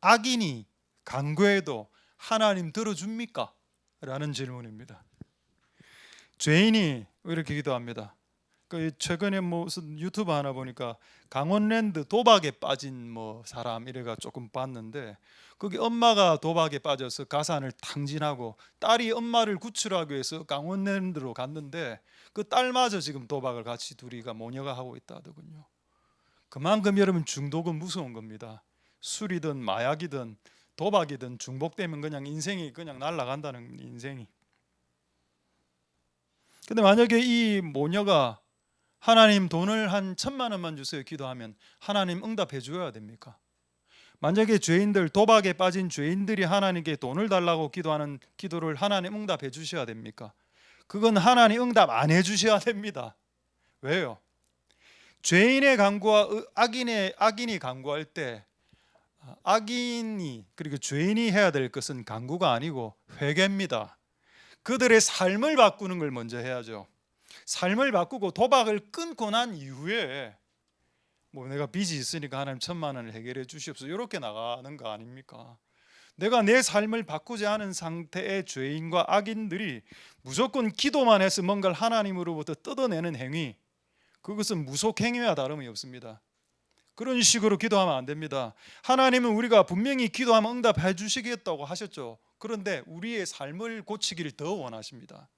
악인이 간구해도 하나님 들어줍니까? 라는 질문입니다. 죄인이 이렇게 기도합니다. 최근에 무슨 유튜브 하나 보니까 강원랜드 도박에 빠진 사람 이래가 조금 봤는데, 거기 엄마가 도박에 빠져서 가산을 탕진하고 딸이 엄마를 구출하기 위해서 강원랜드로 갔는데 그 딸마저 지금 도박을 같이 둘이가 모녀가 하고 있다 하더군요. 그만큼 여러분 중독은 무서운 겁니다. 술이든 마약이든 도박이든 중복되면 그냥 인생이 그냥 날아간다는, 인생이. 근데 만약에 이 모녀가 하나님 돈을 한 1,000만 원만 주세요 기도하면 하나님 응답해 줘야 됩니까? 만약에 죄인들, 도박에 빠진 죄인들이 하나님께 돈을 달라고 기도하는 기도를 하나님 응답해 주셔야 됩니까? 그건 하나님 응답 안 해주셔야 됩니다. 왜요? 죄인의 간구와 악인이 간구할 때 악인이 그리고 죄인이 해야 될 것은 간구가 아니고 회개입니다. 그들의 삶을 바꾸는 걸 먼저 해야죠. 삶을 바꾸고 도박을 끊고 난 이후에 뭐 내가 빚이 있으니까 하나님 1,000만 원을 해결해 주시옵소서 이렇게 나가는 거 아닙니까? 내가 내 삶을 바꾸지 않은 상태의 죄인과 악인들이 무조건 기도만 해서 뭔가를 하나님으로부터 뜯어내는 행위, 그것은 무속행위와 다름이 없습니다. 그런 식으로 기도하면 안 됩니다. 하나님은 우리가 분명히 기도하면 응답해 주시겠다고 하셨죠. 그런데 우리의 삶을 고치기를 더 원하십니다.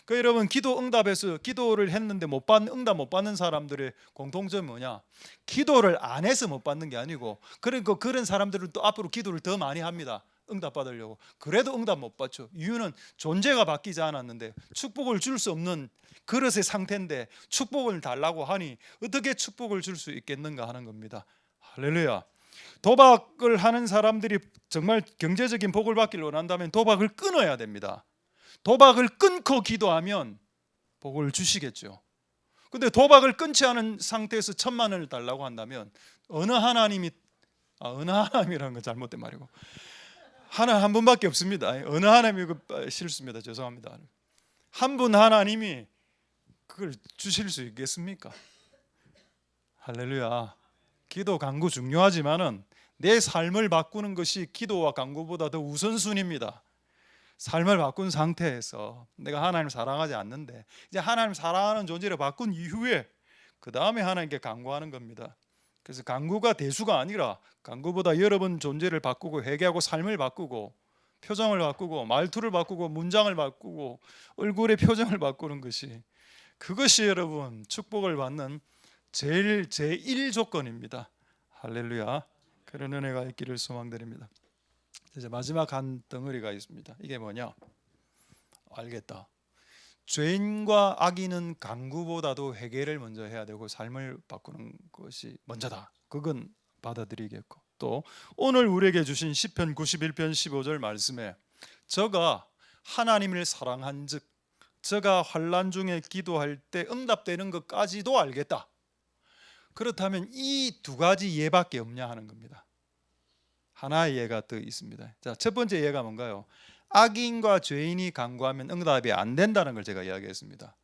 그 여러분, 기도 응답에서 기도를 했는데 응답 못 받는 사람들의 공통점이 뭐냐? 기도를 안 해서 못 받는 게 아니고, 그러니까 그런 사람들은 또 앞으로 기도를 더 많이 합니다. 응답 받으려고. 그래도 응답 못 받죠. 이유는 존재가 바뀌지 않았는데 축복을 줄 수 없는 그릇의 상태인데 축복을 달라고 하니 어떻게 축복을 줄 수 있겠는가 하는 겁니다. 할렐루야. 도박을 하는 사람들이 정말 경제적인 복을 받기를 원한다면 도박을 끊어야 됩니다. 도박을 끊고 기도하면 복을 주시겠죠. 근데 도박을 끊지 않은 상태에서 1,000만 원을 달라고 한다면 어느 하나님이라는 건 잘못된 말이고, 하나님 한 분밖에 없습니다. 어느 하나님이 실수입니다. 죄송합니다. 한 분 하나님이 그걸 주실 수 있겠습니까? 할렐루야. 기도 간구 중요하지만은 내 삶을 바꾸는 것이 기도와 간구보다 더 우선순위입니다. 삶을 바꾼 상태에서 내가 하나님을 사랑하지 않는데 이제 하나님 사랑하는 존재를 바꾼 이후에 그 다음에 하나님께 간구하는 겁니다. 그래서 간구가 대수가 아니라 간구보다 여러분 존재를 바꾸고 회개하고 삶을 바꾸고 표정을 바꾸고 말투를 바꾸고 문장을 바꾸고 얼굴의 표정을 바꾸는 것이, 그것이 여러분 축복을 받는 제1 조건입니다. 할렐루야. 그런 은혜가 있기를 소망드립니다. 이제 마지막 한 덩어리가 있습니다. 이게 뭐냐? 알겠다. 죄인과 악인은 간구보다도 회개를 먼저 해야 되고 삶을 바꾸는 것이 먼저다. 그건 받아들이겠고, 또 오늘 우리에게 주신 시편 91편 15절 말씀에 저가 하나님을 사랑한즉 저가 환난 중에 기도할 때 응답되는 것까지도 알겠다. 그렇다면 이 두 가지 예밖에 없냐 하는 겁니다. 하나의 예가 더 있습니다. 자, 첫 번째 예가 뭔가요? 악인과 죄인이 간구하면 응답이 안 된다는 걸 제가 이야기했습니다.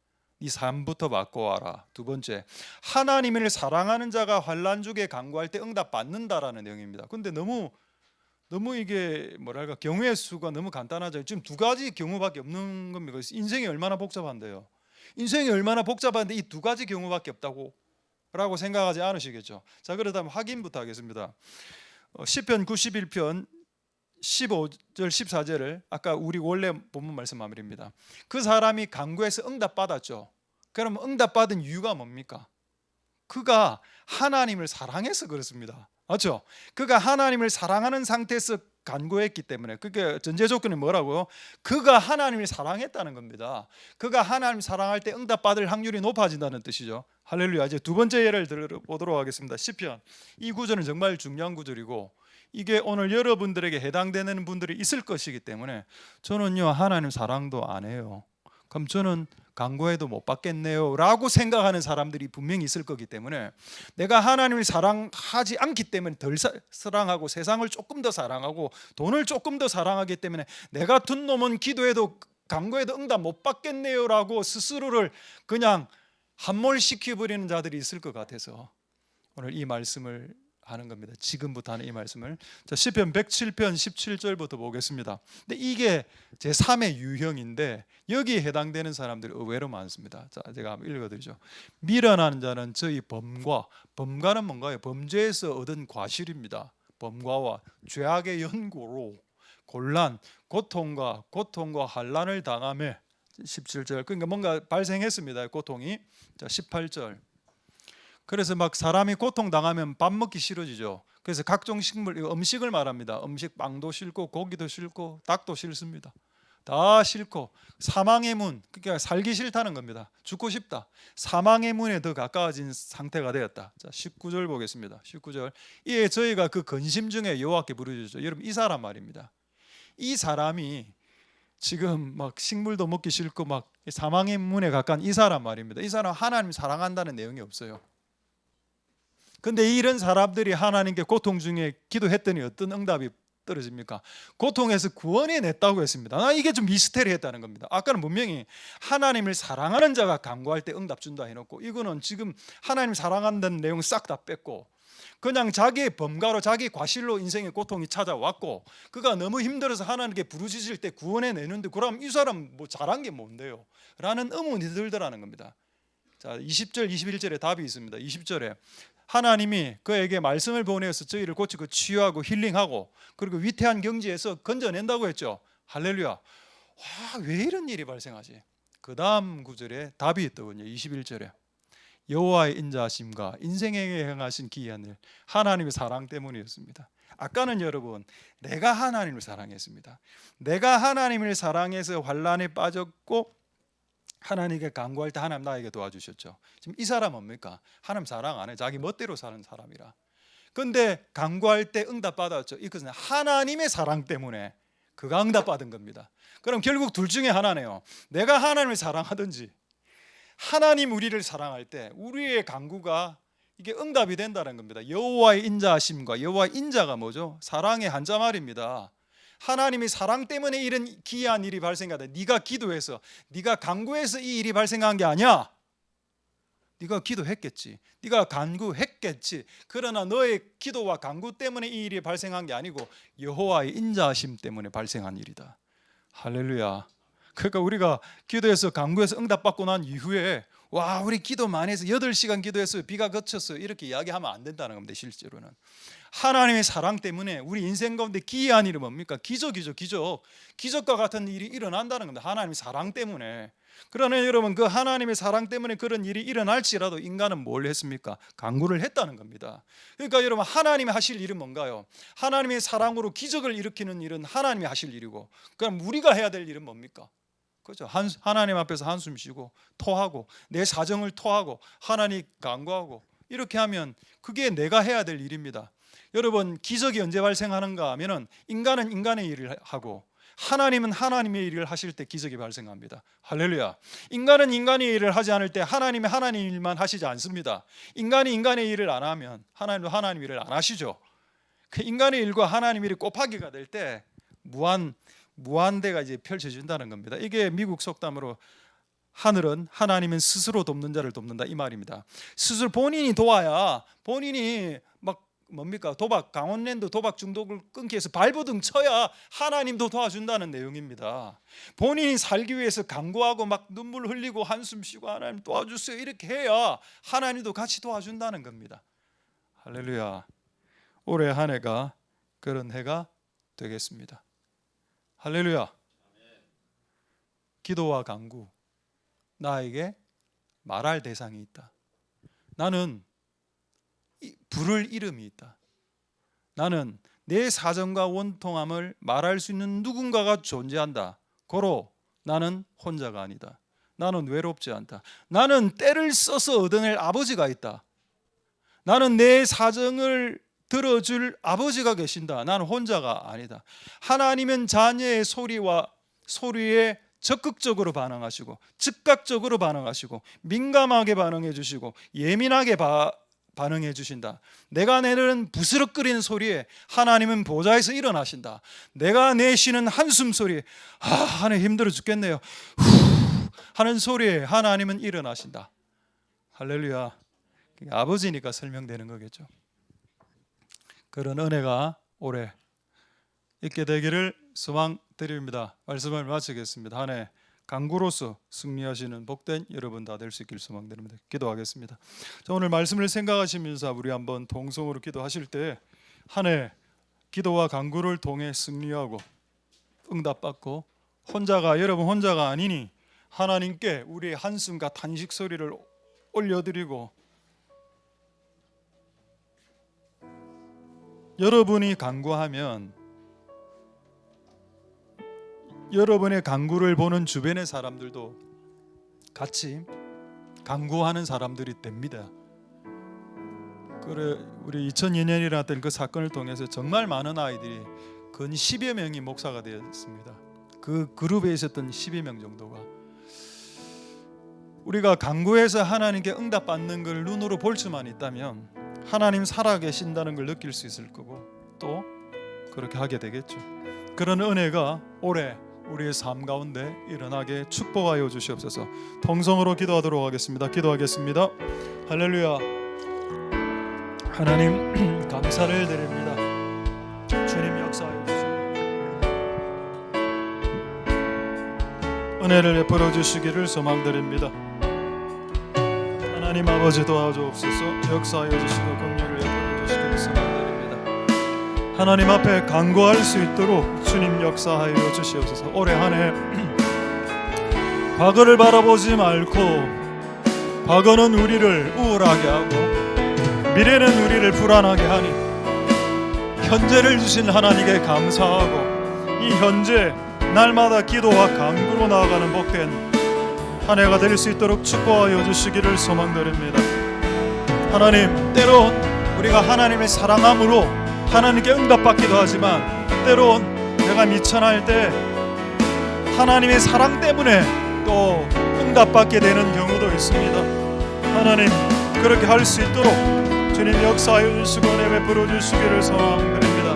이 삶부터 바꿔와라. 두 번째, 하나님을 사랑하는 자가 환난 중에 간구할 때 응답 받는다라는 내용입니다. 근데 너무 이게 뭐랄까 경우의 수가 너무 간단하죠. 지금 두 가지 경우밖에 없는 겁니다. 인생이 얼마나 복잡한데요. 인생이 얼마나 복잡한데 이 두 가지 경우밖에 없다고 라고 생각하지 않으시겠죠. 자, 그렇다면 확인부터 하겠습니다. 시편 91편 15절 14절을 아까 우리 원래 본문 말씀 마무리입니다. 그 사람이 간구해서 응답 받았죠. 그럼 응답 받은 이유가 뭡니까? 그가 하나님을 사랑해서 그렇습니다. 맞죠? 그가 하나님을 사랑하는 상태에서 간구했기 때문에, 그게 전제 조건이 뭐라고요? 그가 하나님을 사랑했다는 겁니다. 그가 하나님 사랑할 때 응답 받을 확률이 높아진다는 뜻이죠. 할렐루야. 이제 두 번째 예를 들어보도록 하겠습니다. 시편 이 구절은 정말 중요한 구절이고 이게 오늘 여러분들에게 해당되는 분들이 있을 것이기 때문에 저는요 하나님 사랑도 안 해요. 그럼 저는 간구해도 못 받겠네요 라고 생각하는 사람들이 분명히 있을 거기 때문에, 내가 하나님을 사랑하지 않기 때문에 덜 사랑하고 세상을 조금 더 사랑하고 돈을 조금 더 사랑하기 때문에 내 같은 놈은 기도해도 간구해도 응답 못 받겠네요 라고 스스로를 그냥 함몰시켜버리는 자들이 있을 것 같아서 오늘 이 말씀을 하는 겁니다. 지금부터 하는 이 말씀을. 자, 시편 107편 17절부터 보겠습니다. 근데 이게 제3의 유형인데 여기에 해당되는 사람들이 의외로 많습니다. 자, 제가 한번 읽어드리죠. 미련한 자는 저희 범과는 뭔가요? 범죄에서 얻은 과실입니다. 범과와 죄악의 연고로 곤란, 고통과 환난을 당하며 17절, 그러니까 뭔가 발생했습니다. 고통이. 자, 18절. 그래서 막 사람이 고통당하면 밥 먹기 싫어지죠. 그래서 각종 식물, 음식을 말합니다. 음식, 빵도 싫고 고기도 싫고 닭도 싫습니다. 다 싫고 사망의 문, 그러니까 살기 싫다는 겁니다. 죽고 싶다. 사망의 문에 더 가까워진 상태가 되었다. 자, 19절 보겠습니다. 19절. 이에 저희가 그 근심 중에 여호와께 부르짖었죠. 여러분 이 사람 말입니다. 이 사람이 지금 막 식물도 먹기 싫고 막 사망의 문에 가까운 이 사람 말입니다. 이 사람 하나님 사랑한다는 내용이 없어요. 근데 이런 사람들이 하나님께 고통 중에 기도했더니 어떤 응답이 떨어집니까? 고통에서 구원해 냈다고 했습니다. 이게 좀 미스테리했다는 겁니다. 아까는 분명히 하나님을 사랑하는 자가 간구할 때 응답 준다 해놓고, 이거는 지금 하나님 사랑한다는 내용 싹 다 뺐고 그냥 자기의 범가로 자기 과실로 인생의 고통이 찾아왔고, 그가 너무 힘들어서 하나님께 부르짖을 때 구원해 내는데, 그럼 이 사람 뭐 잘한 게 뭔데요? 라는 의문이 들더라는 겁니다. 자, 20절 21절에 답이 있습니다. 20절에 하나님이 그에게 말씀을 보내어서 저희를 고치고 치유하고 힐링하고 그리고 위태한 경지에서 건져낸다고 했죠. 할렐루야. 와, 왜 이런 일이 발생하지? 그 다음 구절에 답이 있더군요. 21절에 여호와의 인자하심과 인생에게 행하신 기이한 일, 하나님의 사랑 때문이었습니다. 아까는 여러분, 내가 하나님을 사랑했습니다. 내가 하나님을 사랑해서 환난에 빠졌고 하나님께 간구할 때 하나님 나에게 도와주셨죠. 지금 이 사람 뭡니까? 하나님 사랑 안 해. 자기 멋대로 사는 사람이라. 그런데 간구할 때 응답 받았죠. 이것은 하나님의 사랑 때문에 그가 응답 받은 겁니다. 그럼 결국 둘 중에 하나네요. 내가 하나님을 사랑하든지 하나님 우리를 사랑할 때 우리의 간구가 이게 응답이 된다는 겁니다. 여호와의 인자하심과 여호와의 인자가 뭐죠? 사랑의 한자 말입니다. 하나님의 사랑 때문에 이런 기이한 일이 발생하다. 네가 기도해서, 네가 간구해서 이 일이 발생한 게 아니야. 네가 기도했겠지, 네가 간구했겠지. 그러나 너의 기도와 간구 때문에 이 일이 발생한 게 아니고 여호와의 인자하심 때문에 발생한 일이다. 할렐루야. 그러니까 우리가 기도해서 간구해서 응답받고 난 이후에 와, 우리 기도 많이 해서 8시간 기도했어요, 비가 그쳤어요, 이렇게 이야기하면 안 된다는 겁니다. 실제로는 하나님의 사랑 때문에 우리 인생 가운데 기이한 일이 뭡니까? 기적이죠. 기적과 같은 일이 일어난다는 겁니다. 하나님의 사랑 때문에. 그러나 여러분, 그 하나님의 사랑 때문에 그런 일이 일어날지라도 인간은 뭘 했습니까? 간구를 했다는 겁니다. 그러니까 여러분, 하나님이 하실 일은 뭔가요? 하나님의 사랑으로 기적을 일으키는 일은 하나님이 하실 일이고, 그럼 우리가 해야 될 일은 뭡니까? 그렇죠. 하나님 앞에서 한숨 쉬고 토하고 내 사정을 토하고 하나님 간구하고, 이렇게 하면 그게 내가 해야 될 일입니다. 여러분, 기적이 언제 발생하는가 하면은 인간은 인간의 일을 하고 하나님은 하나님의 일을 하실 때 기적이 발생합니다. 할렐루야. 인간은 인간의 일을 하지 않을 때 하나님이 하나님의 일만 하시지 않습니다. 인간이 인간의 일을 안 하면 하나님도 하나님의 일을 안 하시죠. 그 인간의 일과 하나님의 일이 곱하기가 될 때 무한대가 이제 펼쳐진다는 겁니다. 이게 미국 속담으로 하늘은 하나님은 스스로 돕는 자를 돕는다, 이 말입니다. 스스로 본인이 도와야, 본인이 막 뭡니까? 강원랜드 도박 중독을 끊기 위해서 발버둥 쳐야 하나님도 도와준다는 내용입니다. 본인이 살기 위해서 간구하고 막 눈물 흘리고 한숨 쉬고 하나님 도와주세요 이렇게 해야 하나님도 같이 도와준다는 겁니다. 할렐루야. 올해 한 해가 그런 해가 되겠습니다. 할렐루야. 기도와 간구, 나에게 말할 대상이 있다. 나는 부를 이름이 있다. 나는 내 사정과 원통함을 말할 수 있는 누군가가 존재한다. 고로 나는 혼자가 아니다. 나는 외롭지 않다. 나는 때를 써서 얻어낼 아버지가 있다. 나는 내 사정을 들어줄 아버지가 계신다. 나는 혼자가 아니다. 하나님은 자녀의 소리에 적극적으로 반응하시고 즉각적으로 반응하시고 민감하게 반응해 주시고 예민하게 반응해 주신다. 내가 내는 부스럭거리는 소리에 하나님은 보좌에서 일어나신다. 내가 내쉬는 한숨 소리에 하나님 힘들어 죽겠네요 하는 소리에 하나님은 일어나신다. 할렐루야. 아버지니까 설명되는 거겠죠. 그런 은혜가 올해 있게 되기를 소망드립니다. 말씀을 마치겠습니다. 한 해 간구로서 승리하시는 복된 여러분 다 될 수 있길 소망드립니다. 기도하겠습니다. 자, 오늘 말씀을 생각하시면서 우리 한번 동성으로 기도하실 때 한 해 기도와 간구를 통해 승리하고 응답받고 여러분 혼자가 아니니 하나님께 우리의 한숨과 탄식 소리를 올려드리고, 여러분이 간구하면 여러분의 간구를 보는 주변의 사람들도 같이 간구하는 사람들이 됩니다. 그래, 우리 2002년에 일어났던 그 사건을 통해서 정말 많은 아이들이 근 10여 명이 목사가 되었습니다. 그 그룹에 있었던 12명 정도가 우리가 간구해서 하나님께 응답받는 걸 눈으로 볼 수만 있다면 하나님 살아계신다는 걸 느낄 수 있을 거고 또 그렇게 하게 되겠죠. 그런 은혜가 올해 우리의 삶 가운데 일어나게 축복하여 주시옵소서. 통성으로 기도하도록 하겠습니다. 기도하겠습니다. 할렐루야. 하나님 감사를 드립니다. 주님 역사하여 주시옵소서. 은혜를 베풀어 주시기를 소망드립니다. 하나님 아버지 도와주옵소서. 역사하여 주시고 긍휼을 베풀어 주시기를 소망드립니다. 하나님 앞에 간구할 수 있도록 주님 역사하여 주시옵소서. 올해 한 해 과거를 바라보지 말고 과거는 우리를 우울하게 하고 미래는 우리를 불안하게 하니 현재를 주신 하나님께 감사하고 이 현재 날마다 기도와 간구로 나아가는 복된 한 해가 될 수 있도록 축복하여 주시기를 소망드립니다. 하나님, 때론 우리가 하나님의 사랑함으로 하나님께 응답받기도 하지만 때론 내가 미천할 때 하나님의 사랑 때문에 또 응답받게 되는 경우도 있습니다. 하나님, 그렇게 할 수 있도록 주님 역사하여 주시고 은혜 베풀어 주시기를 소망드립니다.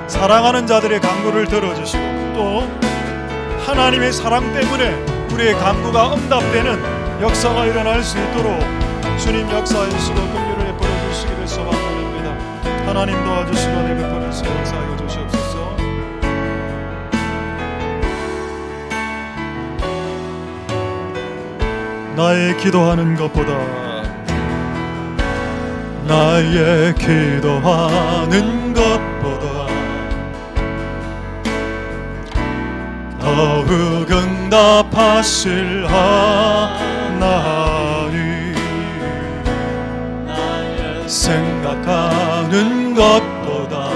사랑하는 자들의 간구를 들어주시고 또 하나님의 사랑 때문에 우리의 간구가 응답되는 역사가 일어날 수 있도록 주님 역사해 주시고 긍휼을 베풀어 주시기를 소망드립니다. 하나님 도와주시고 은혜 베풀어 주시고 역사하여 주시옵소서. 나의 기도하는 것보다 나의 기도하는 것보다 더욱 응답하실 하나님 생각하는 것보다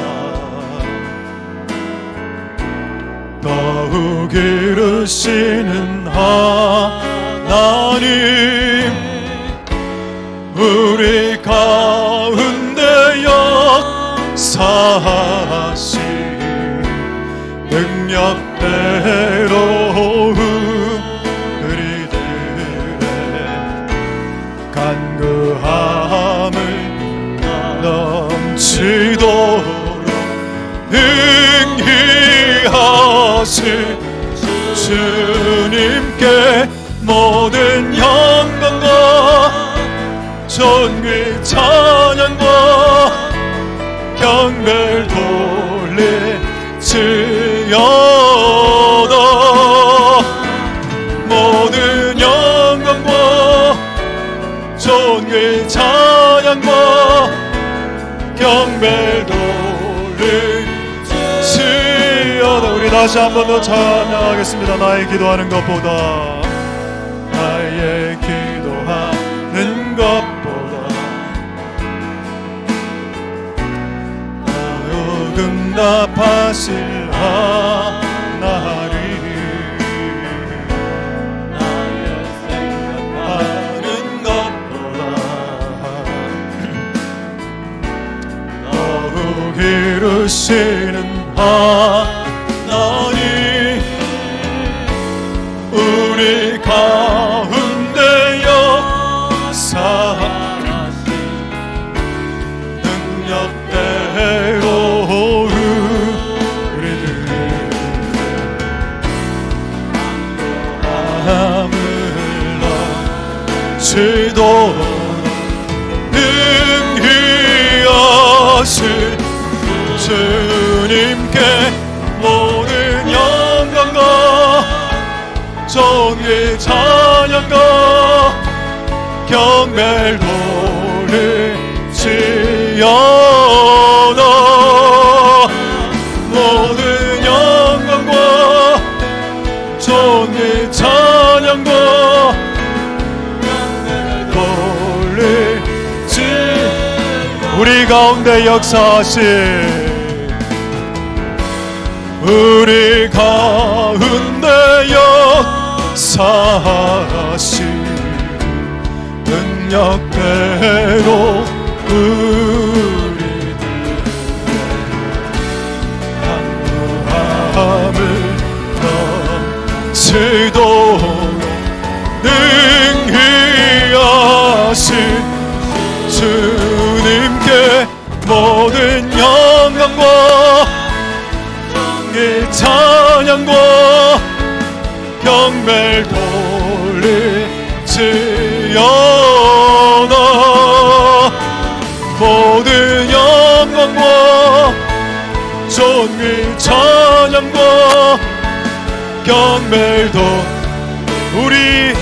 더욱 이루시는 하나님 우리 가운데 역사하시 능력대로 우리들의 간구함을 넘치도록 능히 하실 주님께 모든 영광과 존귀 찬양과 경배를 돌릴지어다 모든 영광과 존귀 찬양과 경배를 돌릴지어다. 우리 다시 한 번 더 찬양하겠습니다. 나의 기도하는 것보다 나의 기도하는 것보다 더욱 응답하실 하나님 나의 생각하는 것보다 더욱 이루시는 하나님 우리 가운데 역사하신 능력대로 우리들의 마음을 넘치도록 능히 하실 주님께 모든 영광과 존귀 찬양과 경배를 돌릴지어다 모든 영광과 존귀 찬양과 경배를 돌릴지어다 우리 가운데 역사하신 우리 가운데 역사하신 능력대로 우리들의 간구함을 모든 영광과 이 찬양과 경배를 돌릴지어다. 모든 영광과 존귀 찬양과 경배를 우리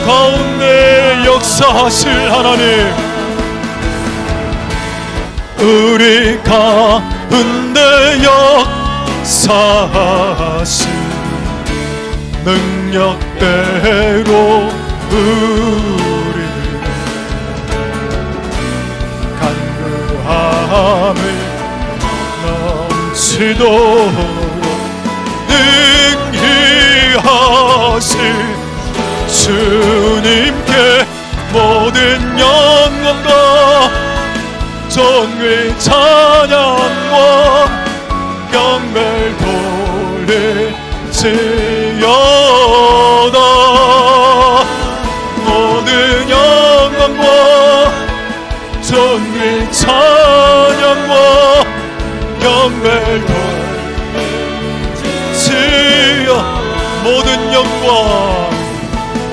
가운데 역사하실 하나님, 우리 가운데 역사하실 능력대로 우리 간구함을 넘치도록 능히 하실 주님께 모든 영광과 존귀 찬양과 경배를 돌릴지어다. 모든 영광과 존귀 찬양과 경배를 돌릴지어다. 모든 영광,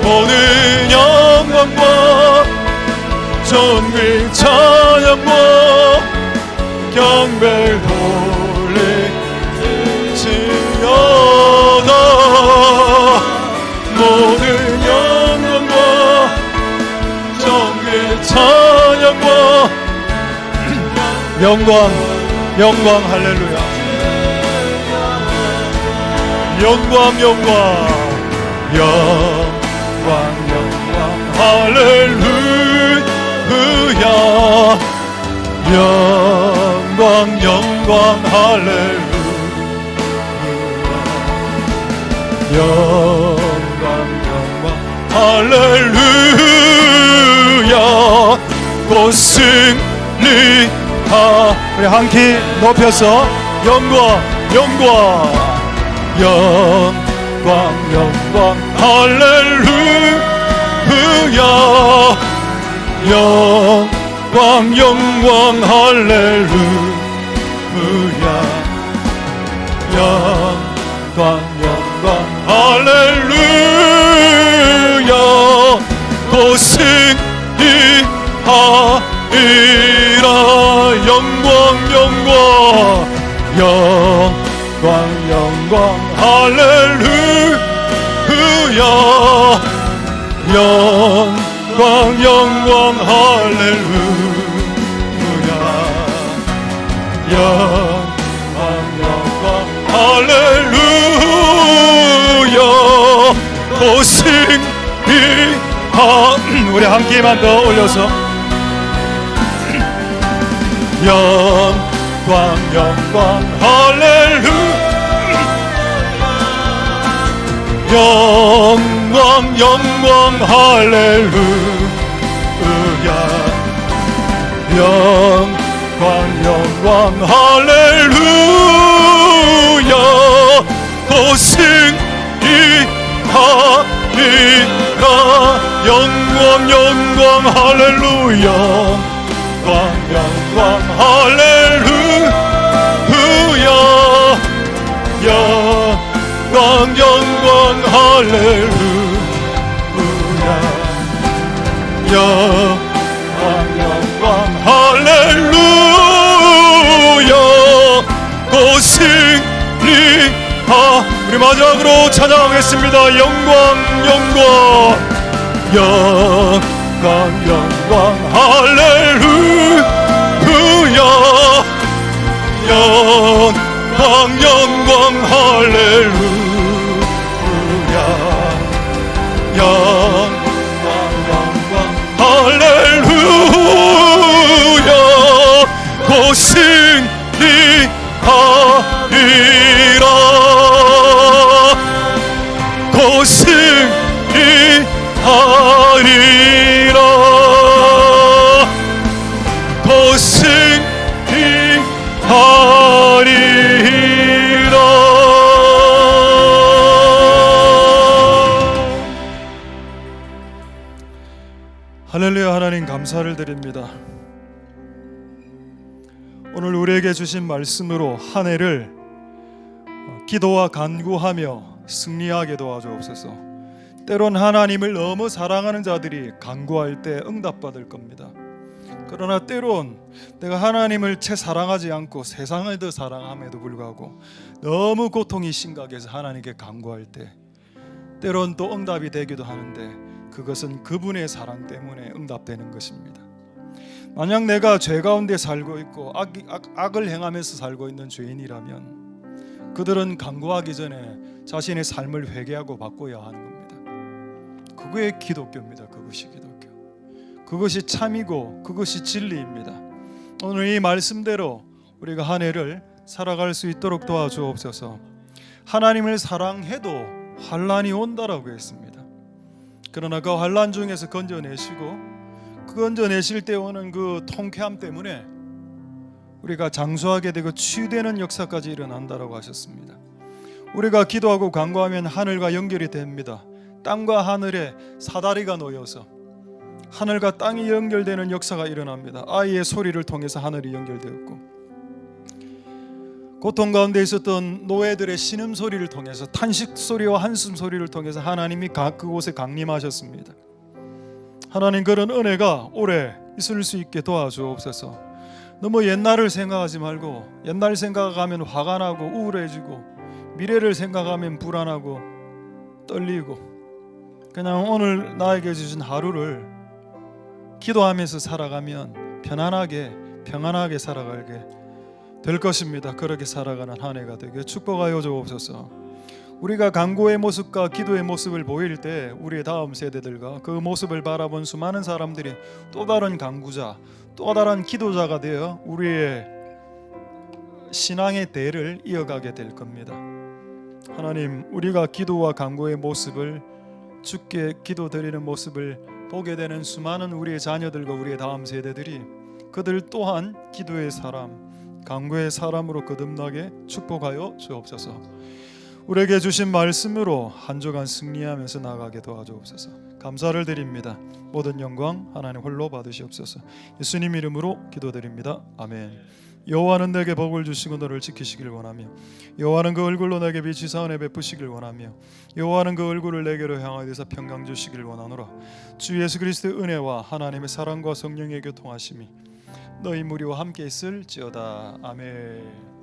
모든 영광과 존귀 찬양과 경배를 돌릴지어다. 모든 영광과 존귀 찬양과 영광, 영광, 할렐루야. 영광, 영광, 영광, 영광, 할렐루야. 영광, 영광, 할렐루야. 영광, 영광, 할렐루야. 곧 승리하. 우리 한 키 높여서 영광, 영광, 영광, 영광, 할렐루야. 영광, 영광, 할렐루야. 영광, 영광, 할렐루야. 곧 승리하리라. 영광, 영광, 영광, 영광, 할렐루야. 영광, 영광, 할렐루야. 영광, 영광, 할렐루야. 곧 승리하. 우리 한 개만 더 올려서 영광, 영광, 할렐루야. 영광, 영광, 할렐루야. 영광, 영광, 할렐루야. 곧 승리하리라. 영광, 영광, 할렐루야. 영광, 영광, 할렐루야. 영광, 영광, 할렐루야. 영광, 영광, 할렐루야. 곧 승리하. 우리 마지막으로 찬양하겠습니다. 영광, 영광, 영광, 영광, 할렐루야. 영광, 영광, 할렐루야. 영광, 영광, 할렐루야. 곧 승리하리라. 곧 승리하리라. 곧 승리하리라. 할렐루야. 하나님 감사를 드립니다. 오늘 우리에게 주신 말씀으로 한 해를 기도와 간구하며 승리하게 도와주옵소서. 때론 하나님을 너무 사랑하는 자들이 간구할 때 응답받을 겁니다. 그러나 때론 내가 하나님을 채 사랑하지 않고 세상을 더 사랑함에도 불구하고 너무 고통이 심각해서 하나님께 간구할 때 때론 또 응답이 되기도 하는데 그것은 그분의 사랑 때문에 응답되는 것입니다. 만약 내가 죄 가운데 살고 있고 악을 행하면서 살고 있는 죄인이라면 그들은 간구하기 전에 자신의 삶을 회개하고 바꿔야 하는 겁니다. 그게 기독교입니다. 그것이 기독교. 그것이 참이고 그것이 진리입니다. 오늘 이 말씀대로 우리가 한 해를 살아갈 수 있도록 도와주옵소서. 하나님을 사랑해도 환난이 온다라고 했습니다. 그러나 그 환난 중에서 건져내시고 그 건져내실 때 오는 그 통쾌함 때문에 우리가 장수하게 되고 치유되는 역사까지 일어난다라고 하셨습니다. 우리가 기도하고 간구하면 하늘과 연결이 됩니다. 땅과 하늘에 사다리가 놓여서 하늘과 땅이 연결되는 역사가 일어납니다. 아이의 소리를 통해서 하늘이 연결되었고 고통 가운데 있었던 노예들의 신음소리를 통해서 탄식소리와 한숨소리를 통해서 하나님이 그곳에 강림하셨습니다. 하나님 그런 은혜가 오래 있을 수 있게 도와주옵소서. 너무 옛날을 생각하지 말고 옛날 생각하면 화가 나고 우울해지고 미래를 생각하면 불안하고 떨리고 그냥 오늘 나에게 주신 하루를 기도하면서 살아가면 편안하게 평안하게 살아가게 될 것입니다. 그렇게 살아가는 한 해가 되게 축복하여 주옵소서. 우리가 간구의 모습과 기도의 모습을 보일 때 우리의 다음 세대들과 그 모습을 바라본 수많은 사람들이 또 다른 간구자, 또 다른 기도자가 되어 우리의 신앙의 대를 이어가게 될 겁니다. 하나님, 우리가 기도와 간구의 모습을 주께 기도드리는 모습을 보게 되는 수많은 우리의 자녀들과 우리의 다음 세대들이 그들 또한 기도의 사람, 간구의 사람으로 거듭나게 축복하여 주옵소서. 우리에게 주신 말씀으로 한 주간 승리하면서 나가게 도와주옵소서. 감사를 드립니다. 모든 영광 하나님 홀로 받으시옵소서. 예수님 이름으로 기도드립니다. 아멘. 여호와는 내게 복을 주시고 너를 지키시길 원하며 여호와는 그 얼굴로 내게 비치사 은혜 베푸시길 원하며 여호와는 그 얼굴을 내게로 향하여서 평강 주시길 원하노라. 주 예수 그리스도의 은혜와 하나님의 사랑과 성령의 교통하심이 너희 무리와 함께 있을지어다. 아멘.